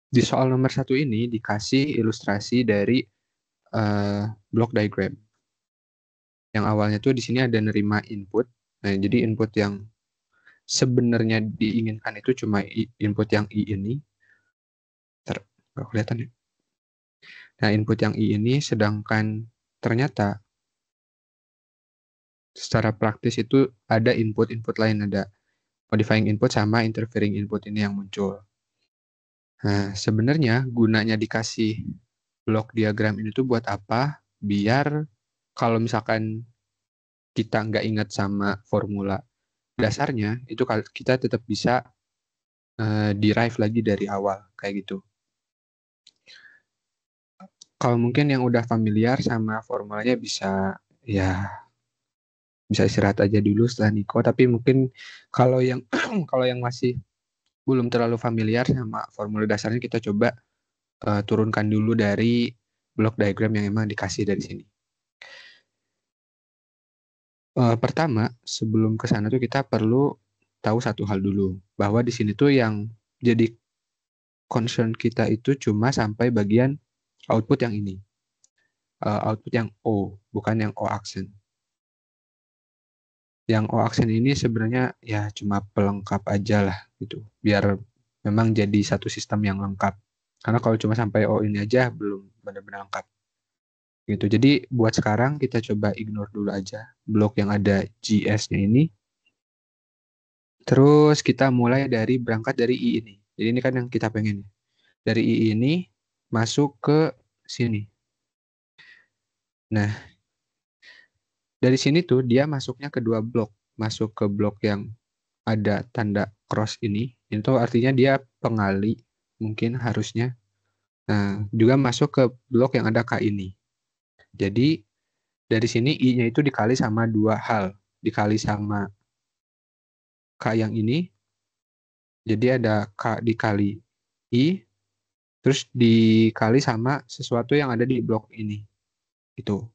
di soal nomor 1 ini dikasih ilustrasi dari block diagram. Yang awalnya tuh di sini ada nerima input. Nah, jadi input yang sebenarnya diinginkan itu cuma input yang I ini. Nggak kelihatan ya. Nah, input yang I ini sedangkan ternyata secara praktis itu ada input-input lain, ada modifying input sama interfering input ini yang muncul. Nah, sebenarnya gunanya dikasih blok diagram ini tuh buat apa? Biar kalau misalkan kita nggak ingat sama formula dasarnya, itu kita tetap bisa derive lagi dari awal, kayak gitu. Kalau mungkin yang udah familiar sama formulanya bisa istirahat aja dulu setelah Niko. Tapi mungkin kalau yang kalau yang masih belum terlalu familiar sama formula dasarnya, kita coba turunkan dulu dari block diagram yang emang dikasih dari sini. Pertama, sebelum ke sana tuh kita perlu tahu satu hal dulu, bahwa di sini tuh yang jadi concern kita itu cuma sampai bagian output yang ini. Output yang O, bukan yang O aksen. Yang O aksen ini sebenarnya ya cuma pelengkap aja lah gitu, biar memang jadi satu sistem yang lengkap. Karena kalau cuma sampai O ini aja belum benar-benar lengkap. Gitu. Jadi buat sekarang kita coba ignore dulu aja blok yang ada GS-nya ini. Terus kita mulai berangkat dari I ini. Jadi ini kan yang kita pengen. Dari I ini masuk ke sini. Nah, dari sini tuh dia masuknya ke dua blok. Masuk ke blok yang ada tanda cross ini. Itu artinya dia pengali mungkin harusnya. Nah, juga masuk ke blok yang ada K ini. Jadi dari sini I-nya itu dikali sama dua hal. Dikali sama K yang ini. Jadi ada K dikali I. Terus dikali sama sesuatu yang ada di blok ini. Itu.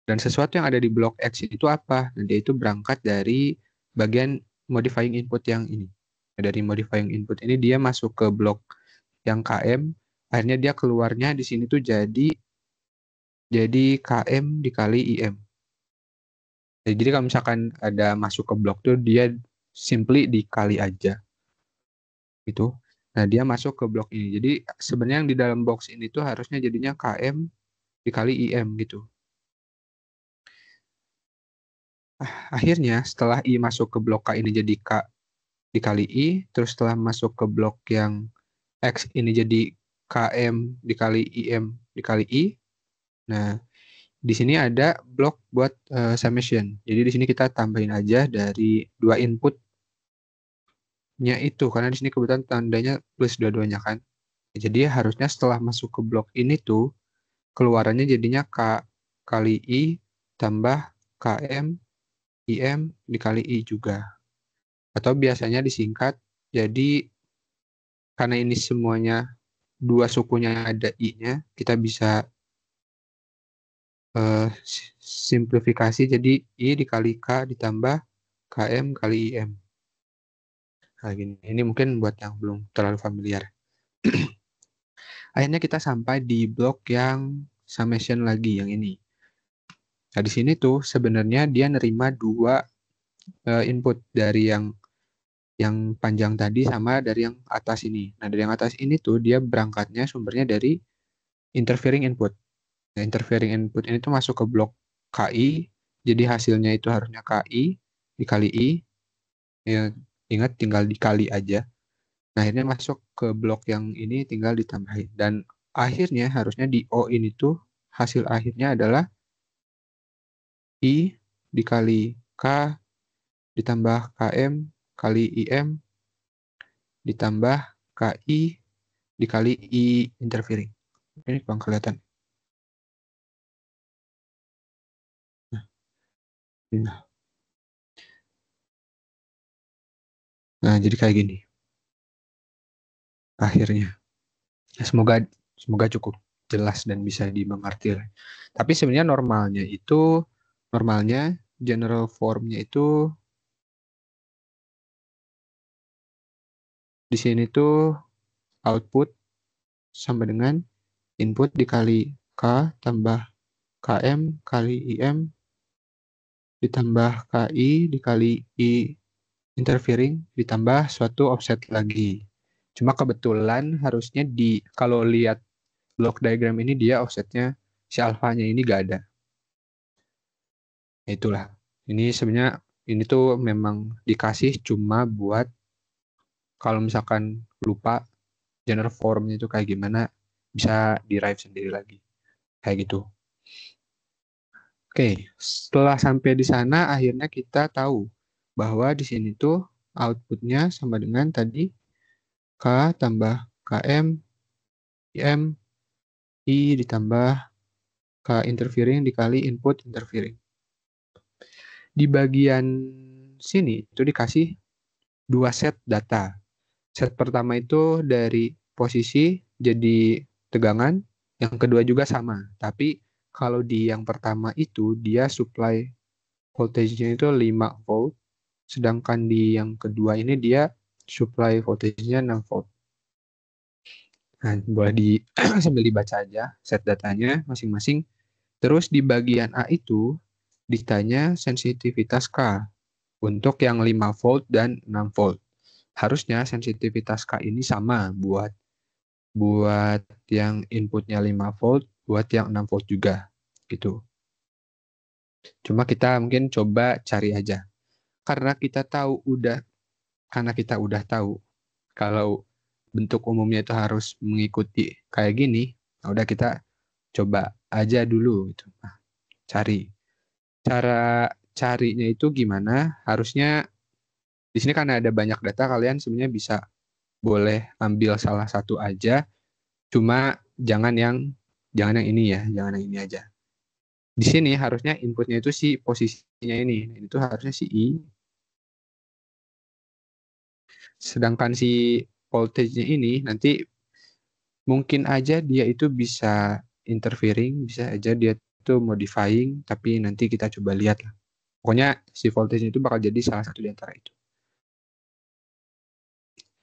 Dan sesuatu yang ada di blok X itu apa? Nah, dia itu berangkat dari bagian modifying input yang ini. Dari modifying input ini dia masuk ke blok yang KM. Akhirnya dia keluarnya di sini tuh jadi KM dikali IM. Jadi kalau misalkan ada masuk ke blok tuh dia simply dikali aja. Gitu. Nah, dia masuk ke blok ini. Jadi sebenarnya yang di dalam box ini tuh harusnya jadinya KM dikali IM gitu. Akhirnya setelah I masuk ke blok K ini jadi K dikali I, terus setelah masuk ke blok yang X ini jadi KM dikali IM dikali I. Nah, di sini ada blok buat summation. Jadi di sini kita tambahin aja dari dua inputnya itu, karena di sini kebetulan tandanya plus dua-duanya kan. Jadi harusnya setelah masuk ke blok ini tuh, keluarannya jadinya K kali I tambah KM, IM dikali I juga. Atau biasanya disingkat, jadi karena ini semuanya dua sukunya ada I-nya, kita bisa simplifikasi jadi I dikali K ditambah KM kali IM. Nah, gini. Ini mungkin buat yang belum terlalu familiar. Akhirnya kita sampai di blok yang summation lagi, yang ini. Nah, di sini tuh sebenarnya dia nerima dua input dari yang panjang tadi sama dari yang atas ini. Nah, dari yang atas ini tuh dia berangkatnya sumbernya dari interfering input. Nah, interfering input ini tuh masuk ke blok KI, jadi hasilnya itu harusnya KI dikali I. Ya, ingat tinggal dikali aja. Nah, akhirnya masuk ke blok yang ini tinggal ditambahin. Dan akhirnya harusnya di O ini tuh hasil akhirnya adalah I dikali K ditambah KM kali IM ditambah KI dikali I interfering. Ini kurang kelihatan. Nah, jadi kayak gini. Akhirnya. Ya, semoga cukup jelas dan bisa dimengerti. Tapi sebenarnya normalnya general formnya itu di sini tuh output sama dengan input dikali K tambah KM kali IM ditambah KI dikali I interfering ditambah suatu offset lagi. Cuma kebetulan harusnya kalau lihat block diagram ini dia offsetnya si alfanya ini gak ada. Ya, itulah. Ini sebenarnya ini tuh memang dikasih cuma buat kalau misalkan lupa general formnya itu kayak gimana bisa derive sendiri lagi. Kayak gitu. Oke, setelah sampai di sana akhirnya kita tahu bahwa di sini tuh outputnya sama dengan tadi K tambah KM, IM, I ditambah K interfering dikali input interfering. Di bagian sini itu dikasih dua set data. Set pertama itu dari posisi jadi tegangan, yang kedua juga sama. Tapi kalau di yang pertama itu dia supply voltage-nya itu 5 volt, sedangkan di yang kedua ini dia supply voltage-nya 6 volt. Nah, boleh sambil dibaca aja set datanya masing-masing. Terus di bagian A itu ditanya sensitivitas K untuk yang 5 volt dan 6 volt. Harusnya sensitivitas K ini sama buat yang inputnya 5 volt, buat yang 6 volt juga gitu. Cuma kita mungkin coba cari aja. Karena kita udah tahu kalau bentuk umumnya itu harus mengikuti kayak gini, nah udah kita coba aja dulu gitu. Nah, cari. Cara carinya itu gimana? Harusnya di sini karena ada banyak data, kalian sebenarnya bisa boleh ambil salah satu aja, cuma jangan yang ini ya, jangan yang ini aja. Di sini harusnya inputnya itu si posisinya ini, itu harusnya si I. Sedangkan si voltage-nya ini nanti mungkin aja dia itu bisa interfering, bisa aja dia itu modifying, tapi nanti kita coba lihat lah. Pokoknya si voltage itu bakal jadi salah satu di antara itu.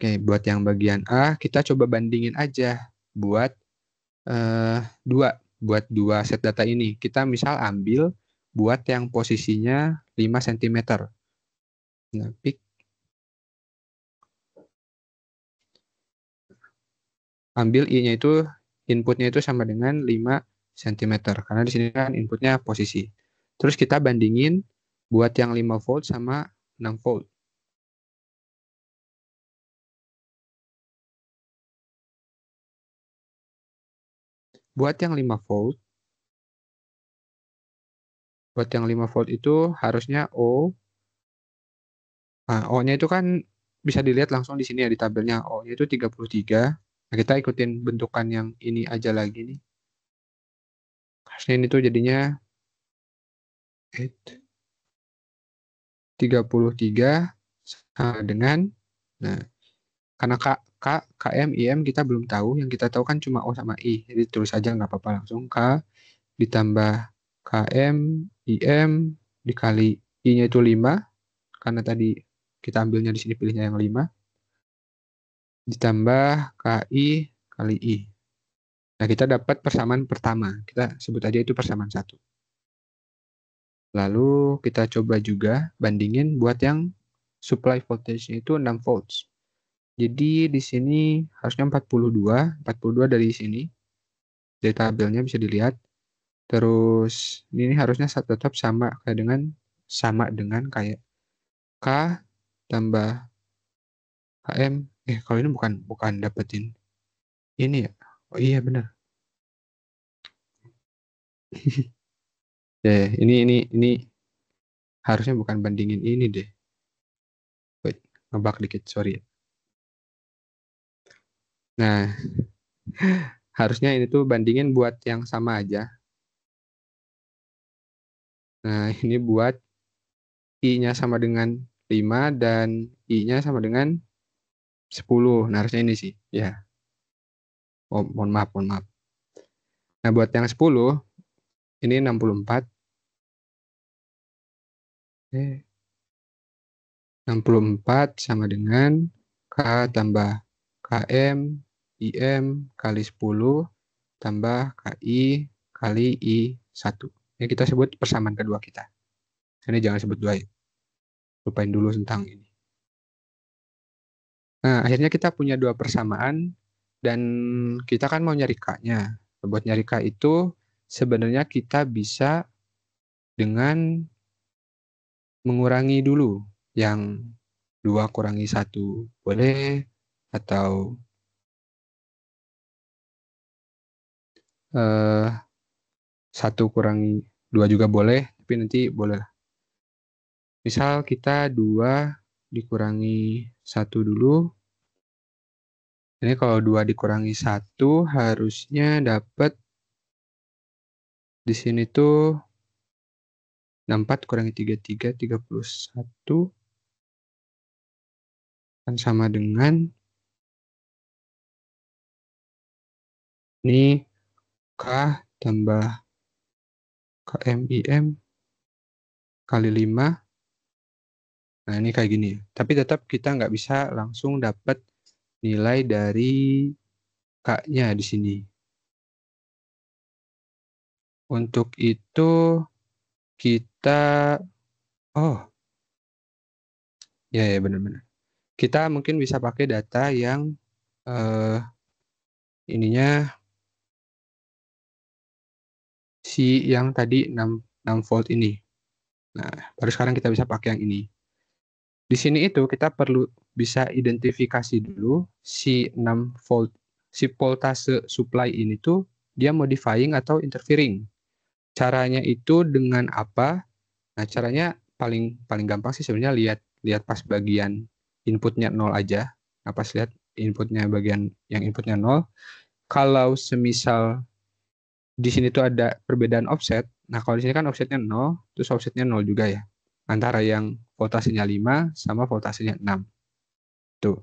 Oke, buat yang bagian A, kita coba bandingin aja buat dua set data ini. Kita misal ambil buat yang posisinya 5 cm. Nah, ambil I-nya itu, inputnya itu sama dengan 5 cm. Karena di sini kan inputnya posisi. Terus kita bandingin buat yang 5 volt sama 6 volt. Buat yang 5 volt, itu harusnya O. Nah, O-nya itu kan bisa dilihat langsung di sini ya di tabelnya. O-nya itu 33. Nah, kita ikutin bentukan yang ini aja lagi nih. Harusnya ini tuh jadinya 33 sama dengan, nah karena KM, IM kita belum tahu, yang kita tahu kan cuma O sama I, jadi tulis aja nggak apa-apa, langsung K ditambah KM, IM dikali I-nya itu 5, karena tadi kita ambilnya di sini pilihnya yang 5, ditambah KI kali I. Nah, kita dapat persamaan pertama. Kita sebut aja itu persamaan 1. Lalu kita coba juga bandingin buat yang supply voltage-nya itu 6 volts. Jadi di sini harusnya 42 dari sini. Dari tabelnya bisa dilihat. Terus ini harusnya tetap sama dengan kayak K tambah KM. Kalau ini bukan dapetin ini ya. Oh iya benar. Ya, ini harusnya bukan bandingin ini deh. Wait, ngebug dikit, sorry ya. Nah, harusnya ini tuh bandingin buat yang sama aja. Nah, ini buat I-nya sama dengan 5 dan I-nya sama dengan 10. Nah, harusnya ini sih. Ya, oh, mohon maaf, mohon maaf. Nah, buat yang 10, ini 64. 64 sama dengan K tambah KM, IM kali 10 tambah KI kali I1. Ini kita sebut persamaan kedua kita. Ini jangan sebut 2 ya. Lupain dulu tentang ini. Nah, akhirnya kita punya 2 persamaan dan kita kan mau nyari K-nya. Buat nyari K itu sebenarnya kita bisa dengan mengurangi dulu. Yang 2 kurangi 1 boleh, atau 1 kurangi 2 juga boleh, tapi nanti boleh lah. Misal kita 2 dikurangi 1 dulu. Ini kalau 2 dikurangi 1 harusnya dapat di sini tuh 64 kurangi 33, 31 kan sama dengan ini K tambah KMIM kali 5. Nah, ini kayak gini. Tapi tetap kita nggak bisa langsung dapat nilai dari K-nya di sini. Untuk itu kita, oh ya benar-benar. Kita mungkin bisa pakai data yang ininya si yang tadi 6 volt ini. Nah, baru sekarang kita bisa pakai yang ini. Di sini itu kita perlu bisa identifikasi dulu si 6 volt, si voltase supply ini tuh dia modifying atau interfering. Caranya itu dengan apa? Nah, caranya paling gampang sih sebenarnya lihat pas bagian inputnya 0 aja. Nah, pas lihat inputnya bagian yang inputnya 0, kalau semisal di sini tuh ada perbedaan offset. Nah, kalau di sini kan offsetnya 0, terus offsetnya 0 juga ya. Antara yang voltasenya 5 sama voltasenya 6. Tuh.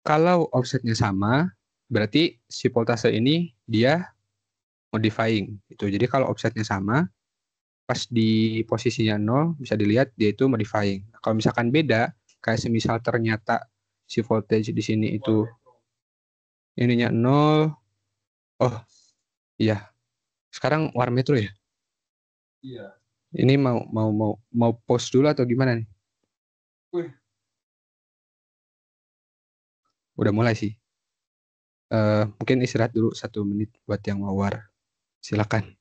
Kalau offsetnya sama, berarti si voltase ini dia modifying. Itu. Jadi kalau offsetnya sama, pas di posisinya 0 bisa dilihat dia itu modifying. Kalau misalkan beda, kayak semisal ternyata si voltage di sini itu ininya 0. Oh, iya. Sekarang war metro ya? Iya. Ini mau post dulu atau gimana nih? Wih. Udah mulai sih. Mungkin istirahat dulu 1 menit buat yang mau war. Silakan.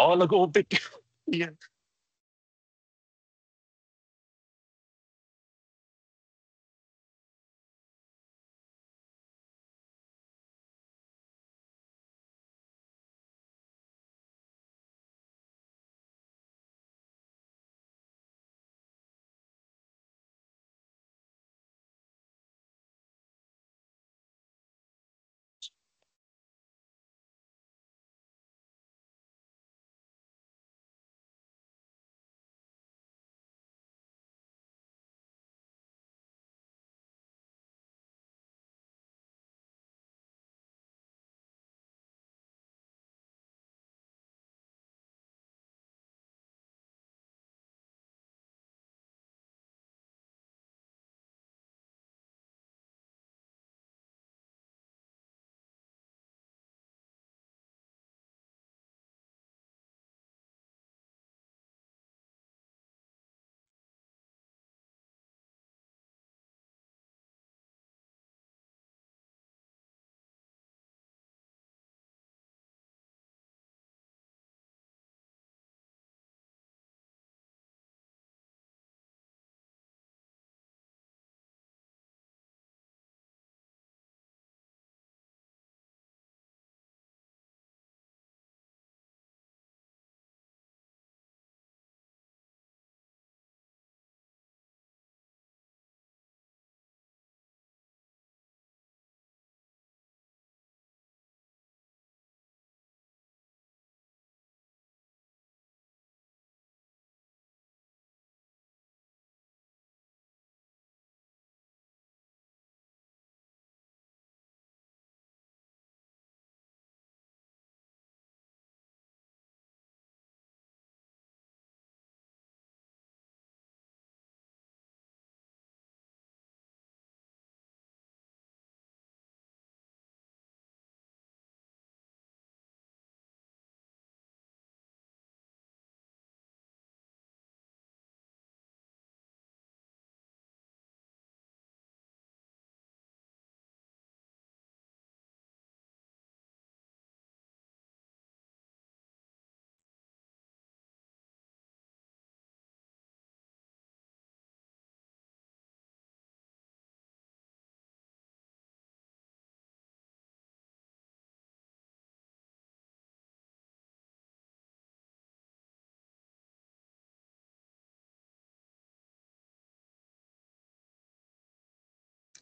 Oh, lagu Opik. Iya.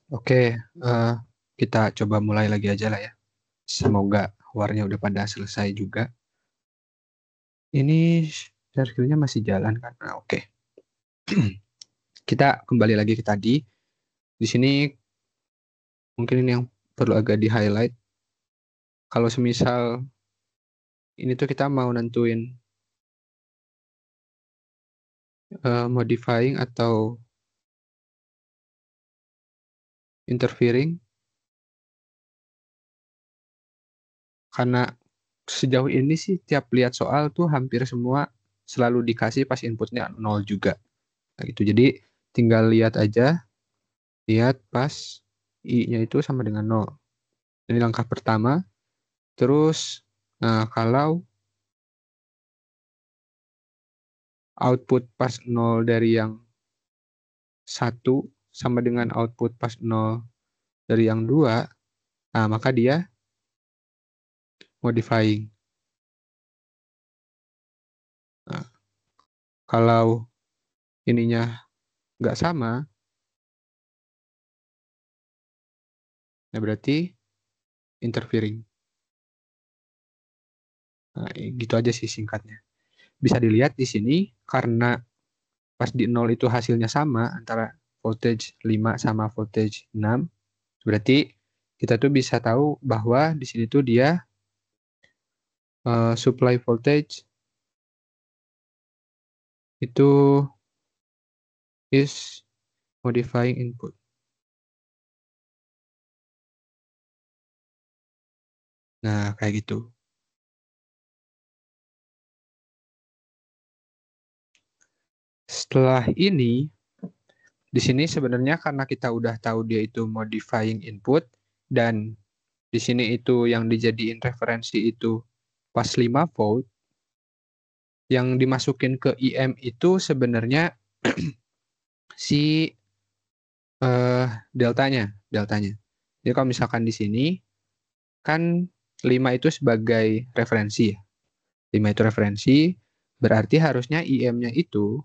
Oke, kita coba mulai lagi aja lah ya. Semoga warnya udah pada selesai juga. Ini share screen-nya masih jalan kan? Nah, oke. Kita kembali lagi ke tadi. Di sini mungkin ini yang perlu agak di-highlight. Kalau semisal ini tuh kita mau nentuin modifying atau interfering, karena sejauh ini sih tiap lihat soal tuh hampir semua selalu dikasih pas inputnya 0 juga. Nah, gitu. Jadi tinggal lihat aja, lihat pas I-nya itu sama dengan 0. Ini langkah pertama. Terus, nah kalau output pas 0 dari yang 1 sama dengan output pas 0 dari yang 2, nah maka dia modifying. Nah, kalau ininya nggak sama, nah berarti interfering. Nah, gitu aja sih singkatnya. Bisa dilihat di sini karena pas di 0 itu hasilnya sama antara voltage 5 sama voltage 6, berarti kita tuh bisa tahu bahwa di sini tuh dia supply voltage itu is modifying input. Nah, kayak gitu. Setelah ini, di sini sebenarnya karena kita udah tahu dia itu modifying input, dan di sini itu yang dijadiin referensi itu pas 5 volt, yang dimasukin ke IM itu sebenarnya si deltanya. Jadi kalau misalkan di sini kan 5 itu sebagai referensi ya. 5 itu referensi, berarti harusnya IM-nya itu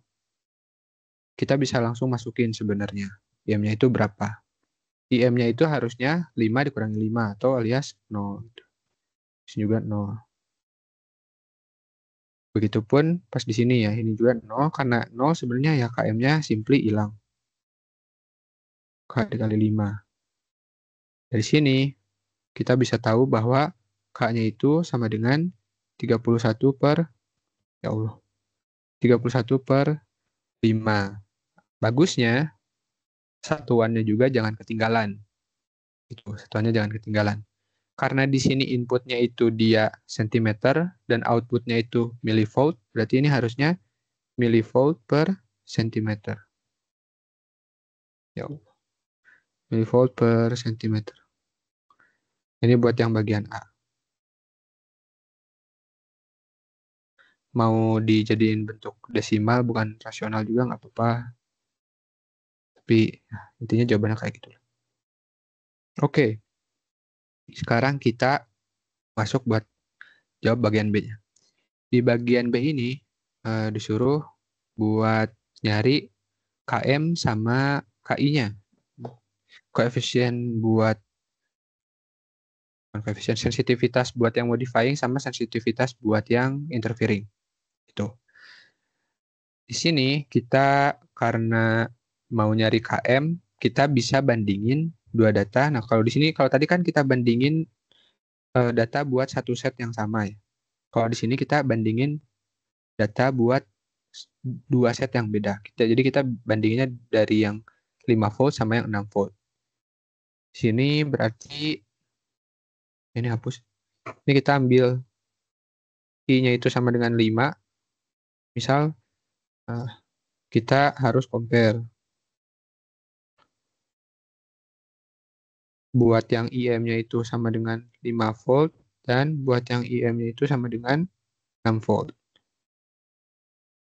kita bisa langsung masukin sebenarnya. IM-nya itu berapa? IM-nya itu harusnya 5 dikurangi 5 atau alias 0. Di sini juga 0. Begitupun pas di sini ya, ini juga 0 karena 0 sebenarnya ya KM-nya simply hilang. K dikali 5. Dari sini kita bisa tahu bahwa K-nya itu sama dengan 31 per, ya Allah, 31 per 5. Bagusnya satuannya juga jangan ketinggalan. Itu, satuannya jangan ketinggalan. Karena di sini inputnya itu dia sentimeter dan outputnya itu millivolt, berarti ini harusnya millivolt per sentimeter. Ya Allah, millivolt per sentimeter. Ini buat yang bagian A. Mau dijadiin bentuk desimal bukan rasional juga nggak apa-apa. Tapi ya, intinya jawabannya kayak gitu. Oke, sekarang kita masuk buat jawab bagian B-nya. Di bagian B ini disuruh buat nyari KM sama KI-nya. Koefisien sensitivitas buat yang modifying sama sensitivitas buat yang interfering. Itu. Di sini kita karena mau nyari KM, kita bisa bandingin dua data. Nah, kalau di sini kalau tadi kan kita bandingin data buat satu set yang sama ya. Kalau di sini kita bandingin data buat dua set yang beda. Jadi kita bandinginnya dari yang 5 volt sama yang 6 volt. Di sini berarti ini hapus. Ini kita ambil I-nya itu sama dengan 5. Misal kita harus compare buat yang IM-nya itu sama dengan 5 volt dan buat yang IM-nya itu sama dengan 6 volt.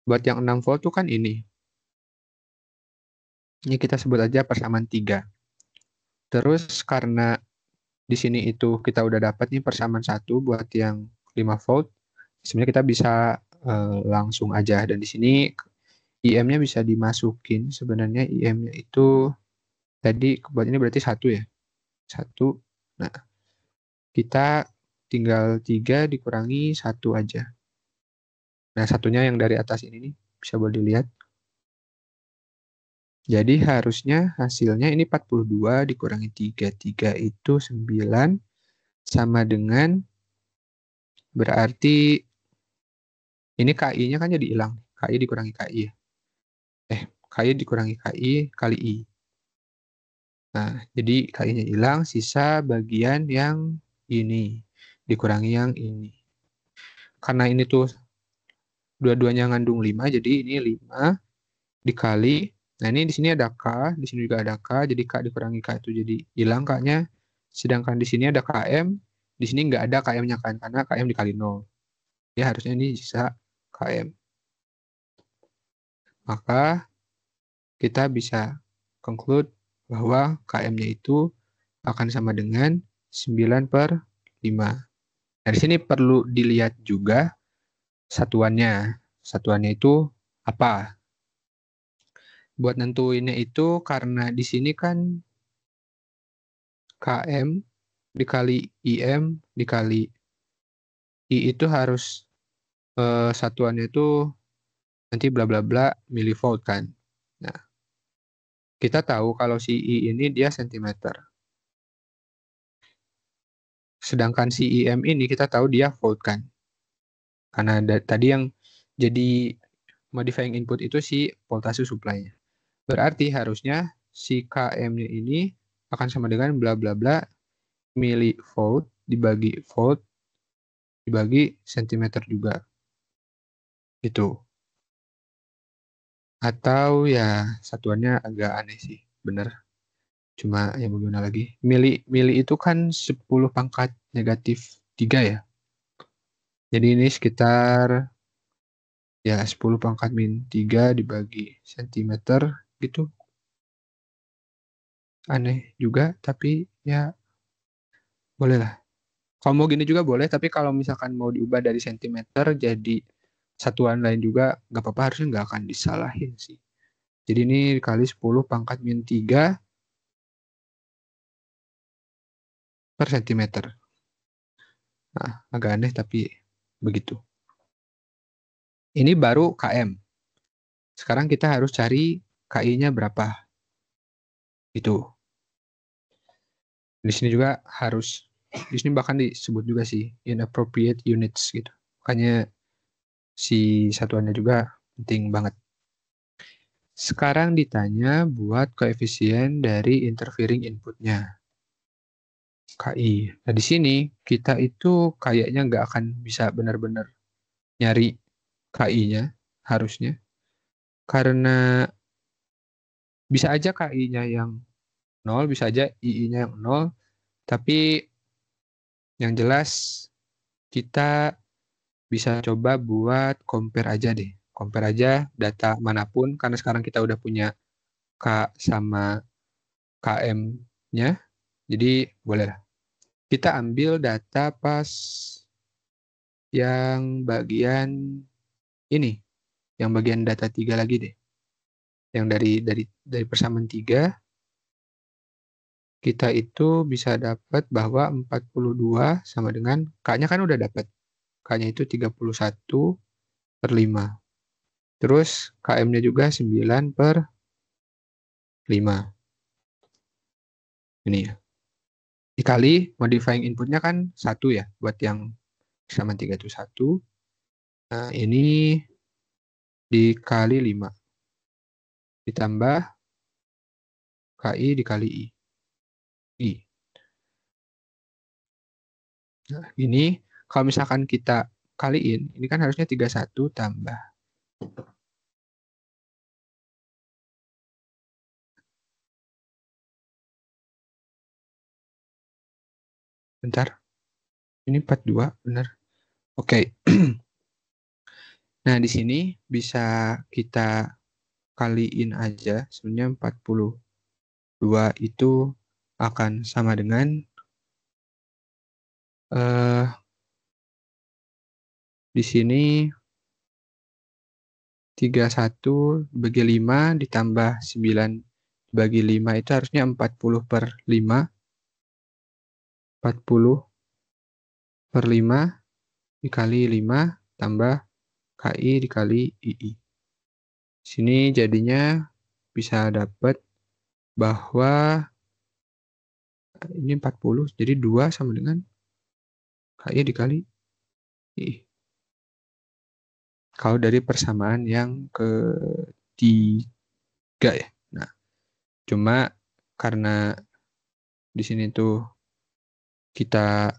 Buat yang 6 volt itu kan ini. Ini kita sebut aja persamaan 3. Terus karena di sini itu kita udah dapat nih persamaan 1 buat yang 5 volt. Sebenarnya kita bisa langsung aja, dan di sini IM-nya bisa dimasukin. Sebenarnya IM-nya itu Tadi buat ini berarti 1 ya. 1. Nah, kita tinggal 3 dikurangi 1 aja. Nah, satunya yang dari atas ini nih, bisa boleh dilihat. Jadi harusnya hasilnya ini 42 dikurangi 3. 3 itu 9 sama dengan berarti ini KI-nya kan jadi hilang. KI dikurangi KI ya. KI dikurangi KI kali I. Nah, jadi KI-nya hilang, sisa bagian yang ini dikurangi yang ini. Karena ini tuh dua-duanya ngandung 5, jadi ini 5 dikali. Nah, ini di sini ada K, di sini juga ada K, jadi K dikurangi K itu jadi hilang K-nya. Sedangkan di sini ada KM, di sini nggak ada KM-nya kan, karena KM dikali 0. Ya, harusnya ini sisa KM. Maka kita bisa conclude bahwa KM-nya itu akan sama dengan 9/5. Nah, di sini perlu dilihat juga satuannya. Satuannya itu apa? Buat nentuinnya itu karena di sini kan KM dikali IM dikali I itu harus satuannya itu nanti bla bla bla milivolt kan. Nah, kita tahu kalau si I ini dia sentimeter. Sedangkan si IM ini kita tahu dia volt kan. Karena tadi yang jadi modifying input itu si voltase supply-nya. Berarti harusnya si KM-nya ini akan sama dengan bla bla bla milivolt dibagi volt dibagi sentimeter juga. Itu. Atau ya satuannya agak aneh sih, bener. Cuma ya bagaimana lagi. Mili itu kan 10 pangkat negatif 3 ya. Jadi ini sekitar ya 10 pangkat min 3 dibagi sentimeter gitu. Aneh juga, tapi ya boleh lah. Kalau mau gini juga boleh, tapi kalau misalkan mau diubah dari sentimeter jadi satuan lain juga nggak apa-apa, harusnya nggak akan disalahin sih. Jadi ini dikali 10 pangkat min 3 per sentimeter. Nah, agak aneh tapi begitu. Ini baru KM. Sekarang kita harus cari KI-nya berapa. Itu. Di sini juga harus, di sini bahkan disebut juga sih inappropriate units gitu. Makanya si satuannya juga penting banget. Sekarang ditanya buat koefisien dari interfering inputnya, KI. Nah, di sini kita itu kayaknya nggak akan bisa benar-benar nyari KI-nya, harusnya. Karena bisa aja KI-nya yang 0, bisa aja II-nya yang 0, tapi yang jelas kita bisa coba buat compare aja deh. Compare aja data manapun, karena sekarang kita udah punya K sama KM-nya, jadi boleh lah. Kita ambil data pas yang bagian ini, yang bagian data 3 lagi deh. Yang dari persamaan 3, kita itu bisa dapat bahwa 42 sama dengan K-nya kan udah dapat. K-nya itu 31/5. Terus KM-nya juga 9/5. Ini ya. Dikali modifying inputnya kan 1 ya, buat yang sama 3 itu 1. Nah, ini dikali 5. Ditambah KI dikali I. Nah, ini kalau misalkan kita kaliin, ini kan harusnya 31 tambah. Bentar. Ini 42, benar. Oke. Nah, di sini bisa kita kaliin aja. Sebenarnya 42 itu akan sama dengan di sini 31 bagi 5 ditambah 9 bagi 5 itu harusnya 40/5. 40/5 dikali 5 tambah KI dikali II. Sini jadinya bisa dapat bahwa ini 40, jadi 2 sama dengan KI dikali II. Kalau dari persamaan yang ketiga ya. Nah, cuma karena di sini tuh kita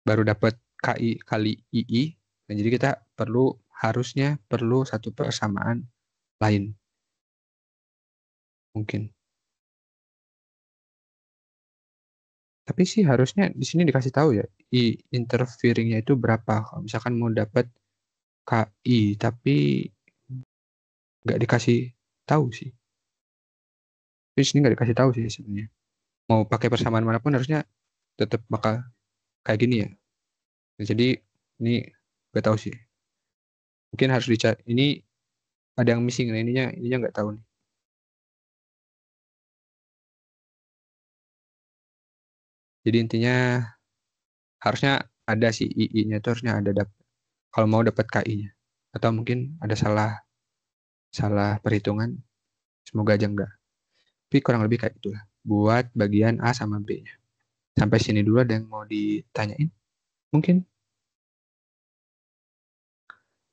baru dapat KI kali II, nah jadi kita harusnya perlu satu persamaan lain. Mungkin. Tapi sih harusnya di sini dikasih tahu ya, interfering-nya itu berapa. Kalau misalkan mau dapat KI, tapi nggak dikasih tahu sih. Di sini nggak dikasih tahu sih sebenarnya. Mau pakai persamaan manapun harusnya tetap bakal kayak gini ya. Nah, jadi ini nggak tahu sih. Mungkin harus dicari. Ini ada yang missing, nah ininya nggak tahu nih. Jadi intinya harusnya ada sih II-nya itu harusnya ada kalau mau dapat KI-nya. Atau mungkin ada salah perhitungan. Semoga aja enggak. Tapi kurang lebih kayak itulah. Buat bagian A sama B-nya. Sampai sini dulu ada yang mau ditanyain? Mungkin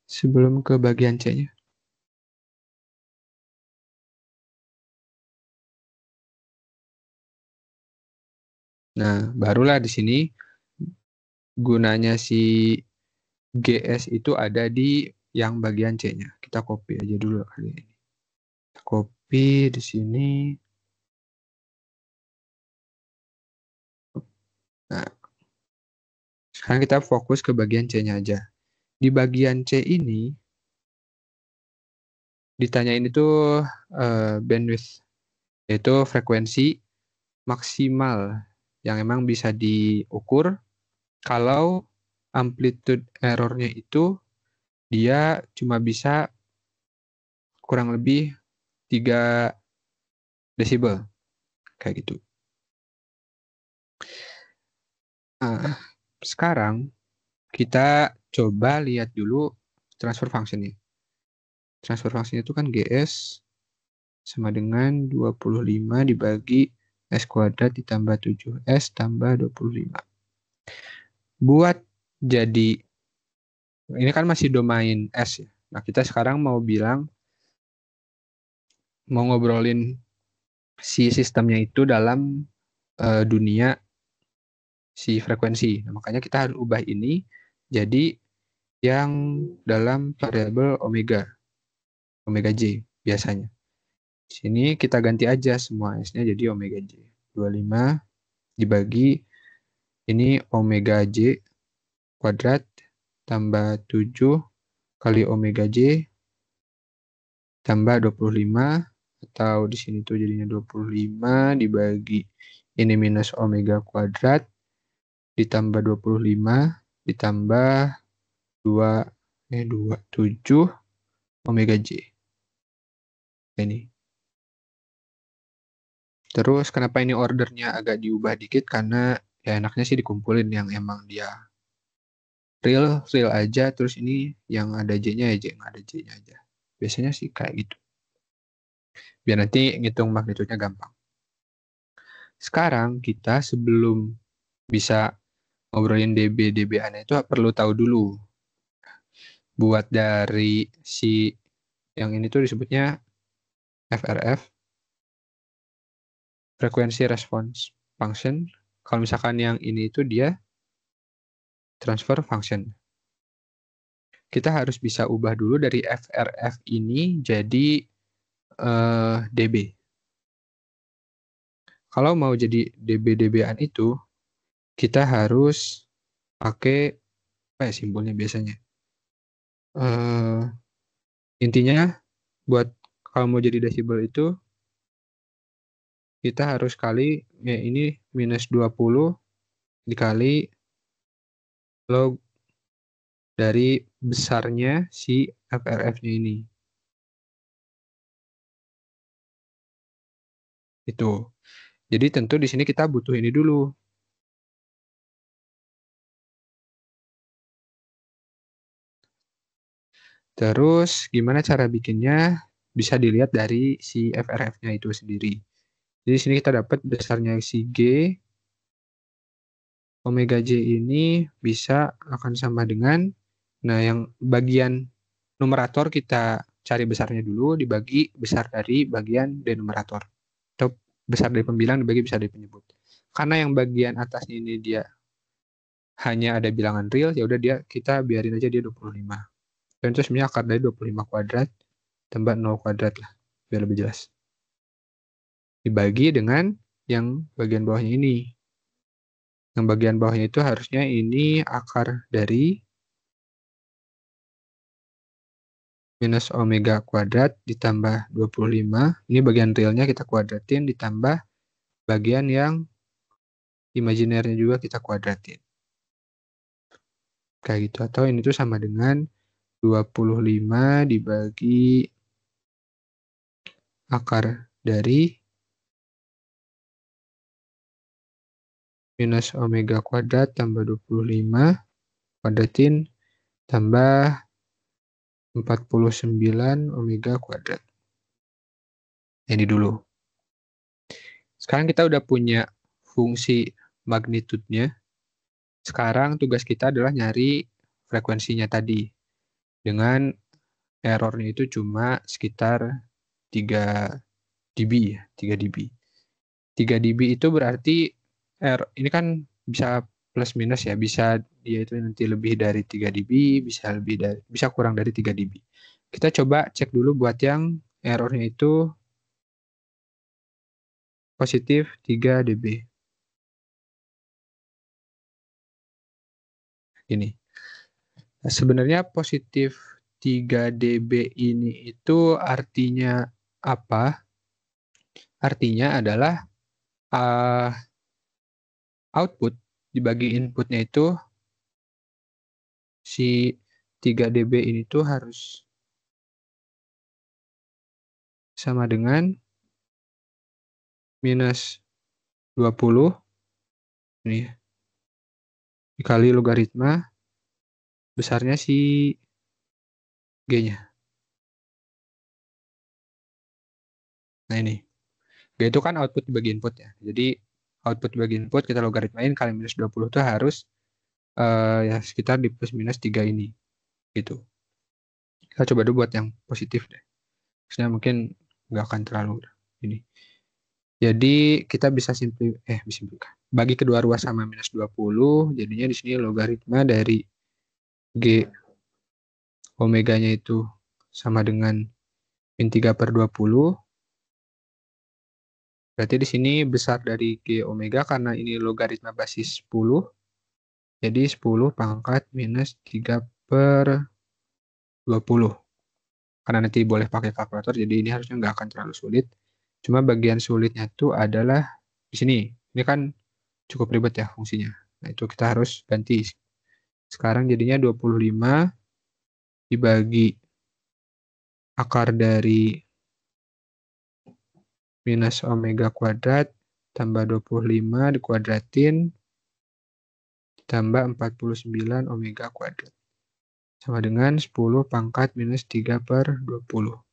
sebelum ke bagian C-nya. Nah, barulah di sini gunanya si GS itu ada di yang bagian C-nya. Kita copy aja dulu kali ini. Copy di sini. Nah, sekarang kita fokus ke bagian C-nya aja. Di bagian C ini ditanyain itu bandwidth, yaitu frekuensi maksimal yang emang bisa diukur kalau amplitude errornya itu dia cuma bisa kurang lebih 3 desibel kayak gitu. Nah, sekarang kita coba lihat dulu transfer function-nya. Transfer function itu kan GS sama dengan 25 dibagi S kuadrat ditambah 7S tambah 25. Buat jadi, ini kan masih domain S ya. Nah, kita sekarang mau ngobrolin si sistemnya itu dalam dunia si frekuensi. Nah, makanya kita harus ubah ini jadi yang dalam variabel omega J biasanya. Sini kita ganti aja semua S-nya jadi omega J. 25 dibagi ini omega J kuadrat tambah 7 kali omega J tambah 25 atau di sini tuh jadinya 25 dibagi ini minus omega kuadrat ditambah 25 ditambah 7 omega J. Ini. Terus kenapa ini ordernya agak diubah dikit karena ya enaknya sih dikumpulin yang emang dia real aja, terus ini yang ada J-nya aja, yang ada J-nya aja. Biasanya sih kayak gitu. Biar nanti ngitung magnitudenya gampang. Sekarang kita sebelum bisa ngobrolin dB-dB-an itu perlu tahu dulu. Buat dari si yang ini tuh disebutnya FRF, frekuensi response function. Kalau misalkan yang ini itu dia transfer function. Kita harus bisa ubah dulu dari FRF ini jadi dB. Kalau mau jadi dB-dB-an itu, kita harus pakai apa ya simbolnya biasanya. Intinya buat kalau mau jadi desibel itu kita harus kali ya ini minus 20 dikali log dari besarnya si FRF-nya ini. Itu. Jadi tentu di sini kita butuh ini dulu. Terus gimana cara bikinnya? Bisa dilihat dari si FRF-nya itu sendiri. Jadi di sini kita dapat besarnya si G, omega J ini bisa akan sama dengan, nah yang bagian numerator kita cari besarnya dulu, dibagi besar dari bagian denumerator. Atau besar dari pembilang dibagi besar dari penyebut. Karena yang bagian atasnya ini dia hanya ada bilangan real, ya udah kita biarin aja dia 25. Dan itu sebenarnya akar dari 25 kuadrat tambah 0 kuadrat lah, biar lebih jelas. Dibagi dengan yang bagian bawahnya ini. Yang bagian bawahnya itu harusnya ini akar dari minus omega kuadrat ditambah 25. Ini bagian realnya kita kuadratin ditambah bagian yang imajinernya juga kita kuadratin. Kayak gitu. Atau ini tuh sama dengan 25 dibagi akar dari minus omega kuadrat tambah 25 kuadratin tambah 49 omega kuadrat. Ini dulu. Sekarang kita udah punya fungsi magnitudenya. Sekarang tugas kita adalah nyari frekuensinya tadi. Dengan errornya itu cuma sekitar 3 dB ya, 3 dB. 3 dB itu berarti ini kan bisa plus minus ya, bisa dia itu nanti lebih dari 3 dB, bisa kurang dari 3 dB. Kita coba cek dulu buat yang errornya itu positif 3 dB. Ini. Nah, sebenarnya positif 3 dB ini itu artinya apa? Artinya adalah output dibagi inputnya itu si 3 dB ini tuh harus sama dengan minus 20 nih dikali logaritma besarnya si G-nya. Nah ini. G itu kan output dibagi input ya. Jadi output dibagi input kita logaritmain kali minus 20 itu harus ya sekitar di plus minus 3 ini. Gitu. Kita coba dulu buat yang positif deh. Maksudnya mungkin nggak akan terlalu ini. Jadi kita bisa simplifikasi. Bagi kedua ruas sama minus 20, jadinya di sini logaritma dari G omeganya itu sama dengan min 3 per 20. Berarti di sini besar dari G omega karena ini logaritma basis 10. Jadi 10 pangkat minus 3 per 20. Karena nanti boleh pakai kalkulator, jadi ini harusnya nggak akan terlalu sulit. Cuma bagian sulitnya itu adalah di sini. Ini kan cukup ribet ya fungsinya. Nah itu kita harus ganti. Sekarang jadinya 25 dibagi akar dari minus omega kuadrat tambah 25 dikuadratin tambah 49 omega kuadrat. Sama dengan 10 pangkat minus 3 per 20.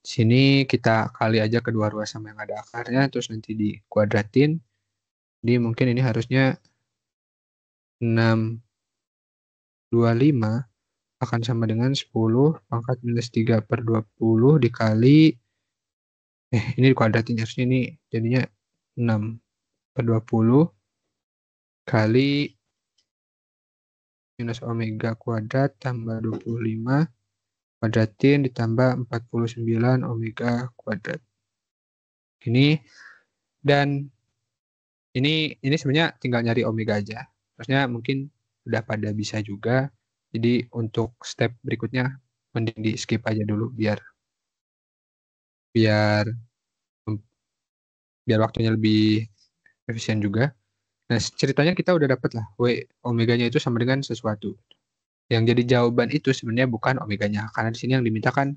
Sini kita kali aja kedua ruas sama yang ada akarnya, terus nanti dikuadratin. Jadi mungkin ini harusnya 625 akan sama dengan 10 pangkat minus 3 per 20 dikali, ini dikuadratin, harusnya ini jadinya 6 per 20 kali minus omega kuadrat tambah 25 kuadratin ditambah 49 omega kuadrat. Ini dan ini sebenarnya tinggal nyari omega aja. Maksudnya mungkin udah pada bisa juga. Jadi untuk step berikutnya mending di skip aja dulu biar waktunya lebih efisien juga. Nah, ceritanya kita udah dapet lah, omeganya itu sama dengan sesuatu. Yang jadi jawaban itu sebenarnya bukan omeganya, karena di sini yang diminta kan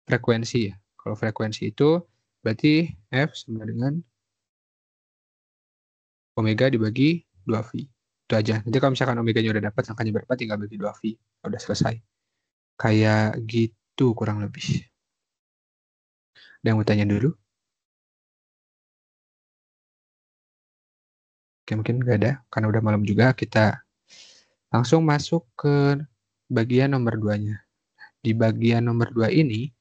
frekuensi ya. Kalau frekuensi itu Berarti F sama dengan omega dibagi 2V. Itu aja. Nanti kalau misalkan omeganya udah dapat, angkanya berapa, tinggal bagi 2V. Udah selesai. Kayak gitu kurang lebih. Ada yang mau tanya dulu? Oke, mungkin nggak ada. Karena udah malam juga, kita langsung masuk ke bagian nomor 2-nya. Di bagian nomor 2 ini,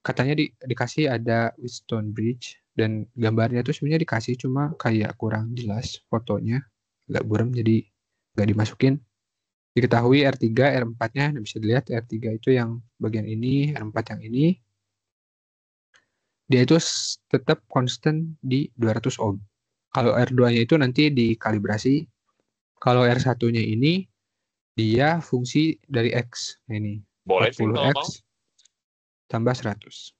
katanya dikasih ada Wheatstone Bridge, dan gambarnya tuh sebenarnya dikasih, cuma kayak kurang jelas fotonya. Agak buram, jadi nggak dimasukin. Diketahui R3, R4-nya, bisa dilihat R3 itu yang bagian ini, R4 yang ini, dia itu tetap konstan di 200 ohm. Kalau R2-nya itu nanti dikalibrasi. Kalau R1-nya ini, dia fungsi dari X. Nah ini, Boleh sih kalau mau. 40X tambah 100.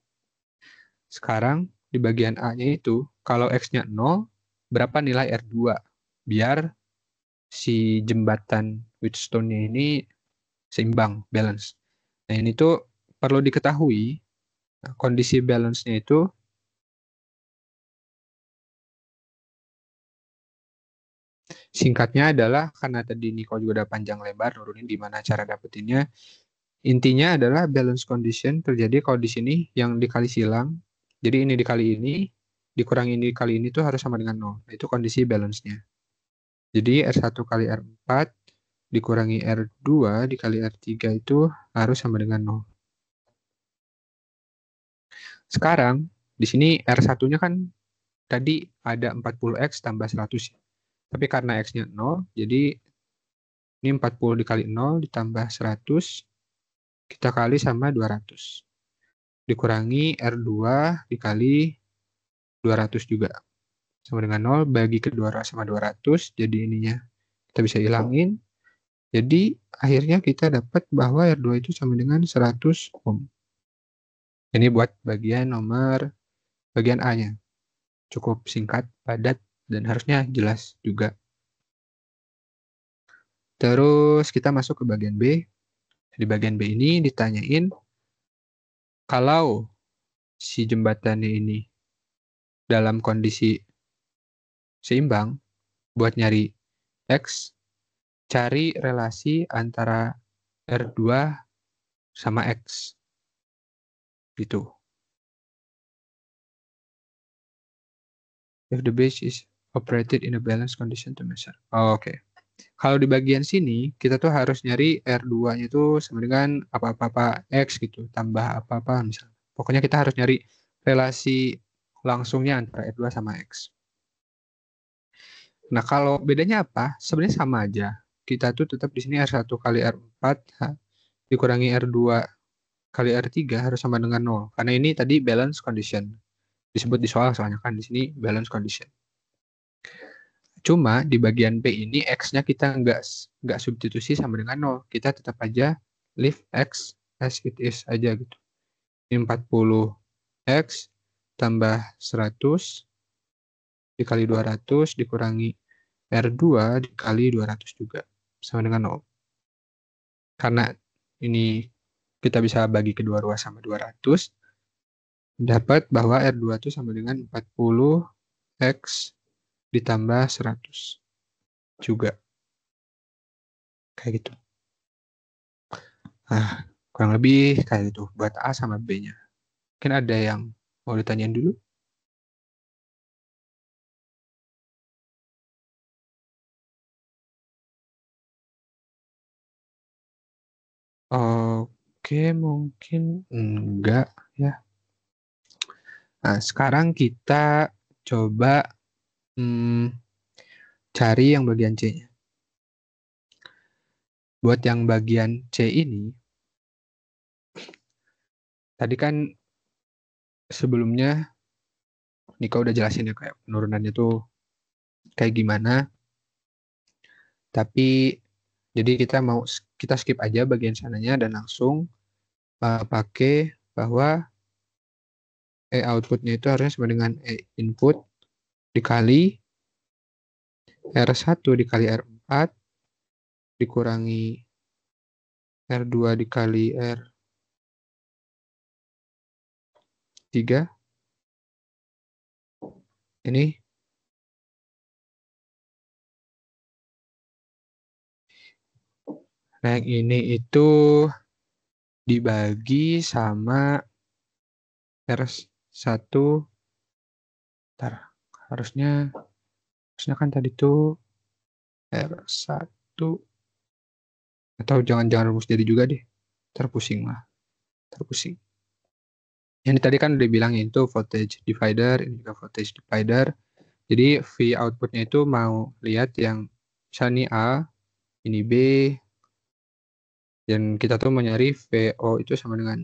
Sekarang, di bagian A-nya itu, kalau X-nya 0, berapa nilai R2? Biar si jembatan Wheatstone-nya ini seimbang, balance. Nah, ini tuh perlu diketahui, kondisi balance-nya itu singkatnya adalah, karena tadi Niko juga udah panjang lebar nurunin gimana cara dapetinnya. Intinya adalah balance condition terjadi kalau di sini yang dikali silang. Jadi ini dikali ini, dikurangi ini dikali ini tuh harus sama dengan 0. Nah, itu kondisi balance-nya. Jadi R1 kali R4 dikurangi R2 dikali R3 itu harus sama dengan 0. Sekarang, di sini R1-nya kan tadi ada 40X tambah 100. Tapi karena X-nya 0, jadi ini 40 dikali 0 ditambah 100, kita kali sama 200. Dikurangi R2 dikali 200 juga. Sama dengan 0, bagi kedua sama 200, jadi ininya kita bisa hilangin. Jadi akhirnya kita dapat bahwa R2 itu sama dengan 100 ohm. Ini buat bagian A-nya. Cukup singkat, padat, dan harusnya jelas juga. Terus kita masuk ke bagian B. Di bagian B ini ditanyain, kalau si jembatannya ini dalam kondisi seimbang, buat nyari X, cari relasi antara R2 sama X. Gitu. If the base is operated in a balanced condition to measure. Oh, oke. Kalau di bagian sini, kita tuh harus nyari R2-nya tuh sama dengan apa-apa X gitu, tambah apa-apa misalnya. Pokoknya kita harus nyari relasi langsungnya antara R2 sama X. Nah, kalau bedanya apa? Sebenarnya sama aja. Kita tuh tetap di sini R1 kali R4 dikurangi R2 kali R3 harus sama dengan 0. Karena ini tadi balance condition. Disebut di soal soalnya kan di sini balance condition. Cuma di bagian B ini X-nya kita nggak substitusi sama dengan 0. Kita tetap aja leave X as it is aja gitu. Ini 40X tambah 100 dikali 200 dikurangi R2 dikali 200 juga. Sama dengan 0. Karena ini kita bisa bagi kedua ruas sama 200. Dapat bahwa R2 itu sama dengan 40X ditambah 100 juga. Kayak gitu. Nah, kurang lebih kayak gitu buat A sama B-nya. Mungkin ada yang mau ditanyain dulu? Oke, mungkin enggak ya. Nah, sekarang kita coba cari yang bagian C-nya. Buat yang bagian C ini, tadi kan sebelumnya Niko udah jelasin ya kayak penurunannya tuh kayak gimana. Tapi jadi kita skip aja bagian sananya dan langsung pakai bahwa E outputnya itu harusnya sama dengan E input dikali R1 dikali R4 dikurangi R2 dikali R3 Ini nah yang ini itu dibagi sama R1. Ntar, harusnya kan tadi tuh R1 atau jangan rumus jadi juga deh. Terpusing lah. Terpusing. Yang tadi kan udah bilangin itu voltage divider, ini juga voltage divider. Jadi V outputnya itu mau lihat yang misalnya ini A, ini B, dan kita tuh mau nyari VO itu sama dengan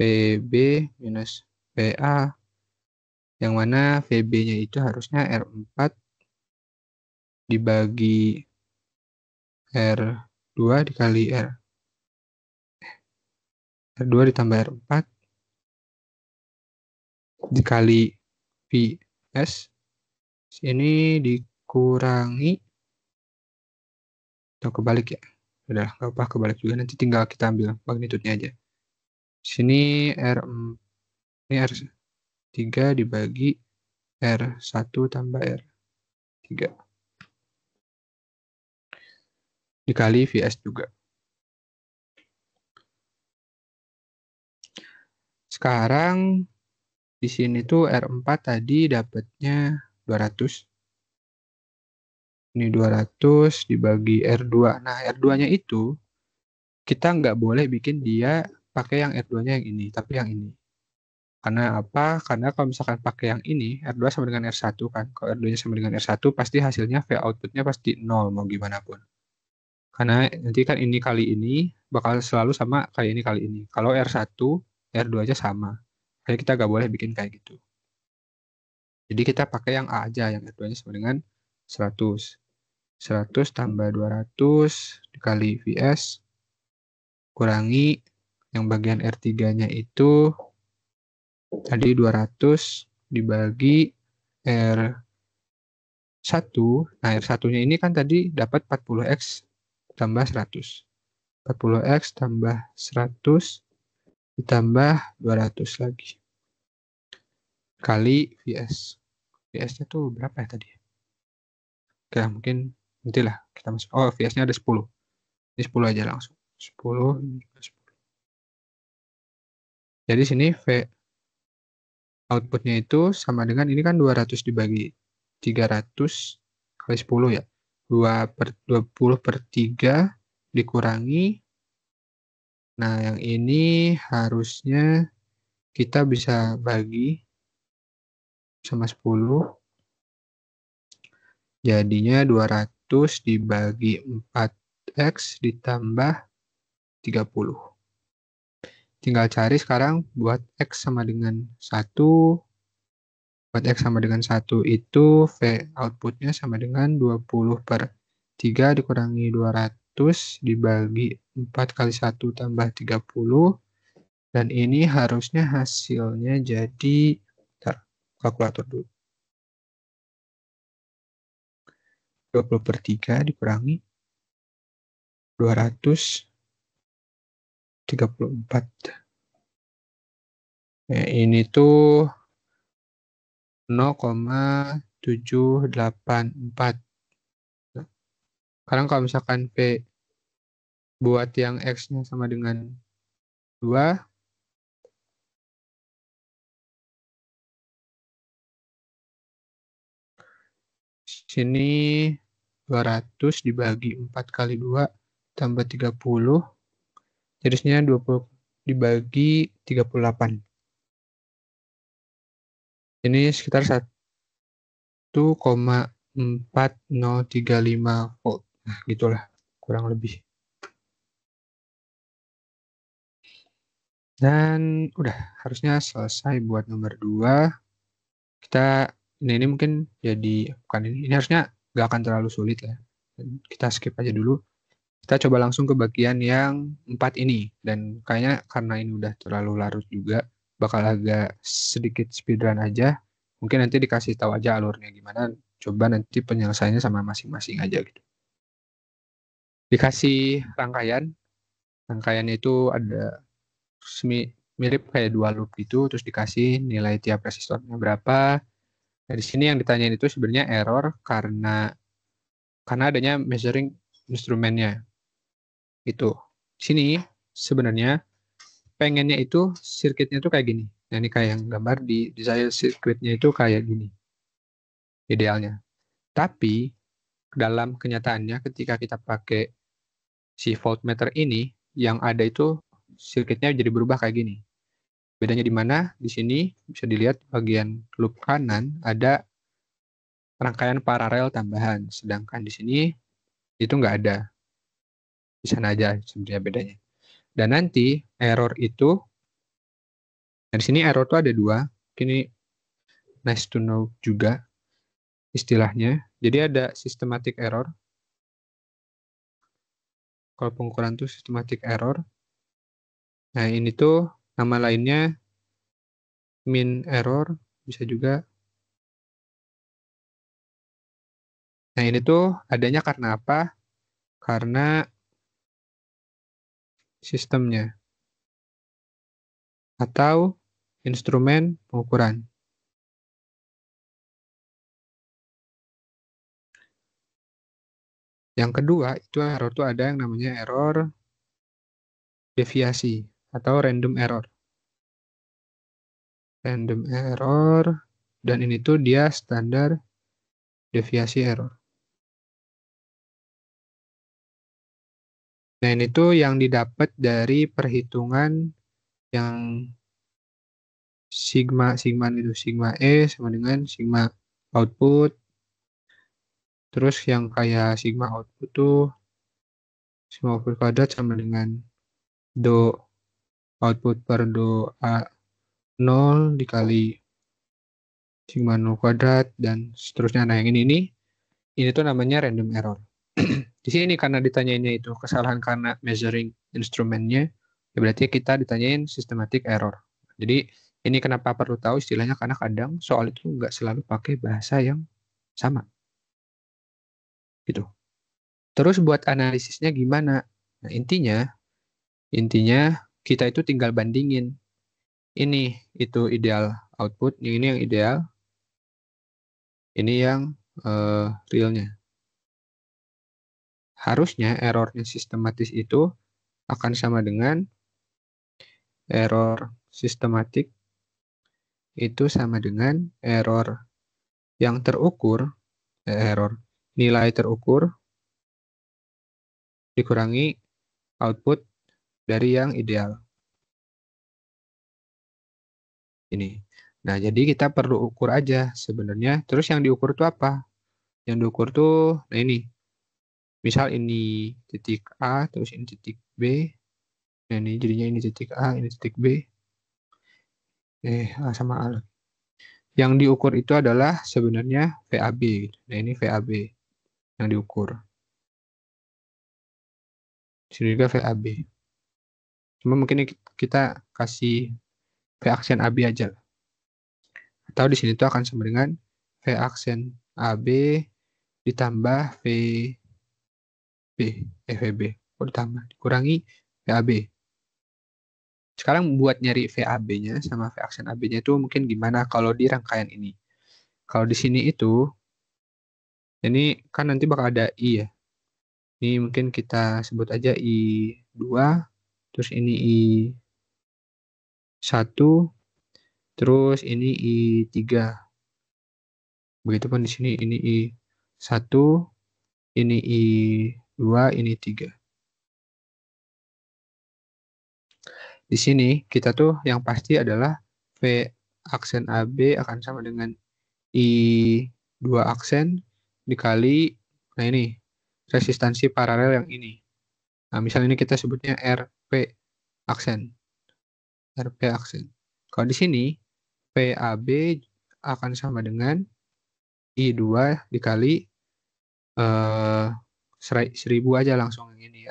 VB minus VA, yang mana VB-nya itu harusnya R4 dibagi R2 dikali R2 ditambah R4 dikali VS, ini dikurangi, atau kebalik ya, udah nggak apa kebalik juga, nanti tinggal kita ambil magnitude-nya aja. Sini ini R3 dibagi R1 tambah R3 dikali VS juga. Sekarang di sini tuh R4 tadi dapatnya 200. Ini 200 dibagi R2. Nah, R2-nya itu kita nggak boleh bikin dia pakai yang R2-nya yang ini, tapi yang ini. Karena apa? Karena kalau misalkan pakai yang ini, R2 sama dengan R1 kan. Kalau R2-nya sama dengan R1, pasti hasilnya V output-nya pasti 0 mau gimana pun. Karena nanti kan ini kali ini bakal selalu sama kayak ini kali ini. Kalau R1, R2 aja sama. Kayak kita nggak boleh bikin kayak gitu. Jadi kita pakai yang A aja, yang R2-nya sama dengan 100. 100 tambah 200 dikali VS kurangi yang bagian R3-nya itu tadi 200 dibagi R1. Nah, R1-nya ini kan tadi dapat 40X tambah 100. 40X tambah 100 ditambah 200 lagi. Kali VS. VS-nya tuh berapa ya tadi? Oke, mungkin nantilah kita masuk. Oh, VS-nya ada 10. Ini 10 aja langsung. 10. Jadi sini V outputnya itu sama dengan ini kan 200 dibagi 300 kali 10 ya. 20/3 dikurangi. Nah, yang ini harusnya kita bisa bagi sama 10. Jadinya 200 dibagi 4X ditambah 30. Tinggal cari sekarang buat X sama dengan 1. Buat X sama dengan 1 itu V outputnya sama dengan 20/3 dikurangi 200 dibagi 4 kali 1 tambah 30. Dan ini harusnya hasilnya jadi, bentar, kalkulator dulu. 20/3 dikurangi 234. Nah, ini tuh 0,784. Sekarang kalau misalkan V buat yang X-nya sama dengan 2, sini 200 dibagi 4 kali 2 tambah 30. Jadinya 20 dibagi 38. Ini sekitar 1,4035 volt. Nah, gitulah kurang lebih. Dan udah harusnya selesai buat nomor 2. Kita ini mungkin jadi bukan ini harusnya nggak akan terlalu sulit ya. Kita skip aja dulu. Kita coba langsung ke bagian yang 4 ini. Dan kayaknya karena ini udah terlalu larut juga, bakal agak sedikit speedrun aja. Mungkin nanti dikasih tahu aja alurnya gimana. Coba nanti penyelesaiannya sama masing-masing aja gitu. Dikasih rangkaian. Rangkaiannya itu ada mirip kayak dua loop gitu. Terus dikasih nilai tiap resistornya berapa. Nah, di sini yang ditanyain itu sebenarnya error karena adanya measuring instrumennya. Itu. Di sini sebenarnya pengennya itu sirkuitnya itu kayak gini. Nah, ini kayak yang gambar di desain sirkuitnya itu kayak gini. Idealnya. Tapi dalam kenyataannya ketika kita pakai si voltmeter ini, yang ada itu sirkuitnya jadi berubah kayak gini. Bedanya di mana? Di sini bisa dilihat bagian loop kanan ada rangkaian paralel tambahan, sedangkan di sini itu nggak ada. Di sana aja sebenarnya bedanya. Dan nanti error itu, dan di sini error itu ada dua. Ini nice to know juga istilahnya. Jadi ada systematic error. Kalau pengukuran itu systematic error. Nah, ini tuh nama lainnya mean error, bisa juga. Nah, ini tuh adanya karena apa? Karena sistemnya atau instrumen pengukuran. Yang kedua, itu error tuh ada yang namanya error deviasi atau random error. Random error, dan ini tuh dia standar deviasi error. Nah, ini tuh yang didapat dari perhitungan yang sigma itu sigma E sama dengan sigma output. Terus yang kayak sigma output tuh sigma output kuadrat sama dengan do output per do A 0 dikali sigma 0 kuadrat dan seterusnya. Nah, yang ini tuh namanya random error. Di sini karena ditanyainnya itu kesalahan karena measuring instrumennya, ya berarti kita ditanyain systematic error. Jadi ini kenapa perlu tahu istilahnya, karena kadang soal itu nggak selalu pakai bahasa yang sama. Gitu. Terus buat analisisnya gimana? Nah, intinya kita itu tinggal bandingin. Ini itu ideal output, ini yang ideal, ini yang realnya. Harusnya errornya sistematis itu akan sama dengan error sistematik itu sama dengan error yang terukur, error nilai terukur dikurangi output dari yang ideal. Ini. Nah, jadi kita perlu ukur aja sebenarnya. Terus yang diukur itu apa? Yang diukur tuh, nah ini. Misal ini titik A, terus ini titik B. Nah, ini jadinya ini titik A, ini titik B. A sama A. Yang diukur itu adalah sebenarnya VAB. Nah, ini VAB yang diukur. Sini juga VAB. Cuma mungkin kita kasih V aksen AB aja. Atau di sini tuh akan sama dengan V aksen AB ditambah VB. Ditambah, dikurangi VAB. Sekarang buat nyari VAB-nya sama V aksen AB-nya itu mungkin gimana kalau di rangkaian ini. Kalau di sini itu, ini kan nanti bakal ada I ya. Ini mungkin kita sebut aja I2, terus ini I1, terus ini I3. Begitupun di sini ini I1, ini I2, ini 3. Di sini kita tuh yang pasti adalah V aksen AB akan sama dengan I2 aksen dikali, nah ini, resistansi paralel yang ini. Nah, misalnya ini kita sebutnya RP aksen. RP aksen. Kalau di sini, PAB akan sama dengan I2 dikali 1000 aja langsung yang ini,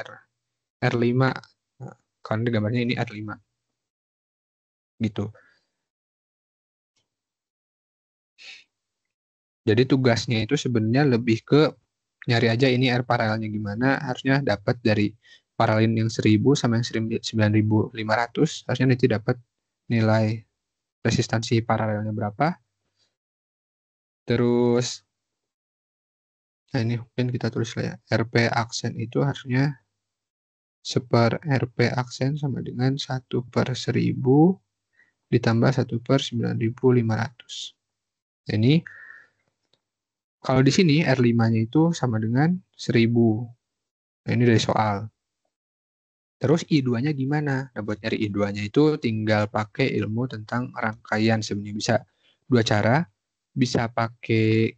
R5. Nah, karena gambarnya ini R5. Gitu. Jadi tugasnya itu sebenarnya lebih ke nyari aja ini R paralelnya gimana, harusnya dapat dari paralel yang 1000 sama yang 9500, harusnya nanti dapat nilai resistansi paralelnya berapa. Terus, nah ini mungkin kita tulis lah ya. RP aksen itu harusnya 1/RP aksen sama dengan 1/1000 ditambah 1/9500. Ini kalau di sini R5-nya itu sama dengan 1000. Nah, ini dari soal. Terus I2-nya gimana? Nah, buat nyari I2-nya itu tinggal pakai ilmu tentang rangkaian. Sebenarnya bisa dua cara. Bisa pakai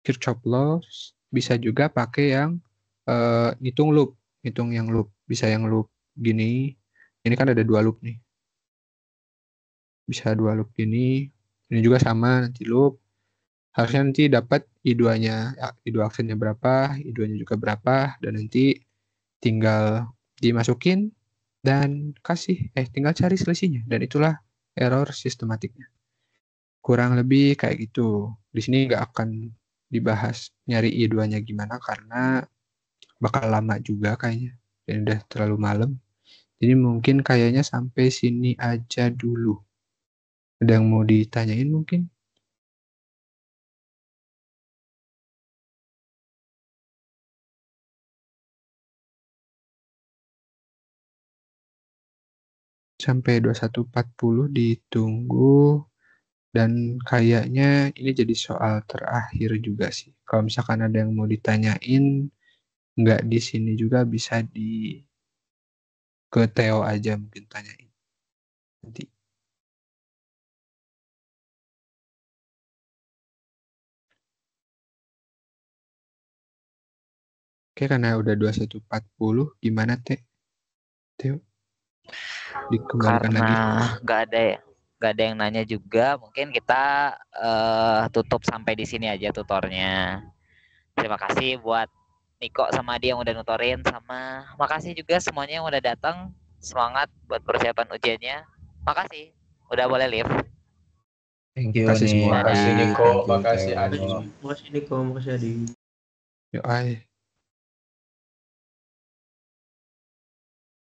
Kirchhoff Law, bisa juga pakai yang ngitung loop. Ngitung yang loop. Bisa yang loop gini. Ini kan ada 2 loop nih. Bisa 2 loop gini. Ini juga sama nanti loop. Harusnya nanti dapat I2-nya, I2 aksennya berapa, I2-nya juga berapa, dan nanti tinggal dimasukin dan tinggal cari selisihnya, dan itulah error sistematiknya. Kurang lebih kayak gitu. Di sini nggak akan dibahas nyari I2-nya gimana karena bakal lama juga kayaknya, dan udah terlalu malam. Jadi mungkin kayaknya sampai sini aja dulu. Ada yang mau ditanyain mungkin? Sampai 21.40 ditunggu, dan kayaknya ini jadi soal terakhir juga sih. Kalau misalkan ada yang mau ditanyain, nggak di sini juga bisa ke Theo aja mungkin tanyain nanti. Oke, karena udah 21.40, gimana Theo? Dikembalikan Karena lagi. nggak ada yang nanya juga, mungkin kita tutup sampai di sini aja tutornya. Terima kasih buat Niko sama Adi yang udah nutorin, sama makasih juga semuanya yang udah datang. Semangat buat persiapan ujiannya. Makasih. Udah boleh live. Thank you Makasih nih. semua. Makasih Niko, Thank you, makasih Theo. Adi. Makasih Niko, makasih Adi. Yuk,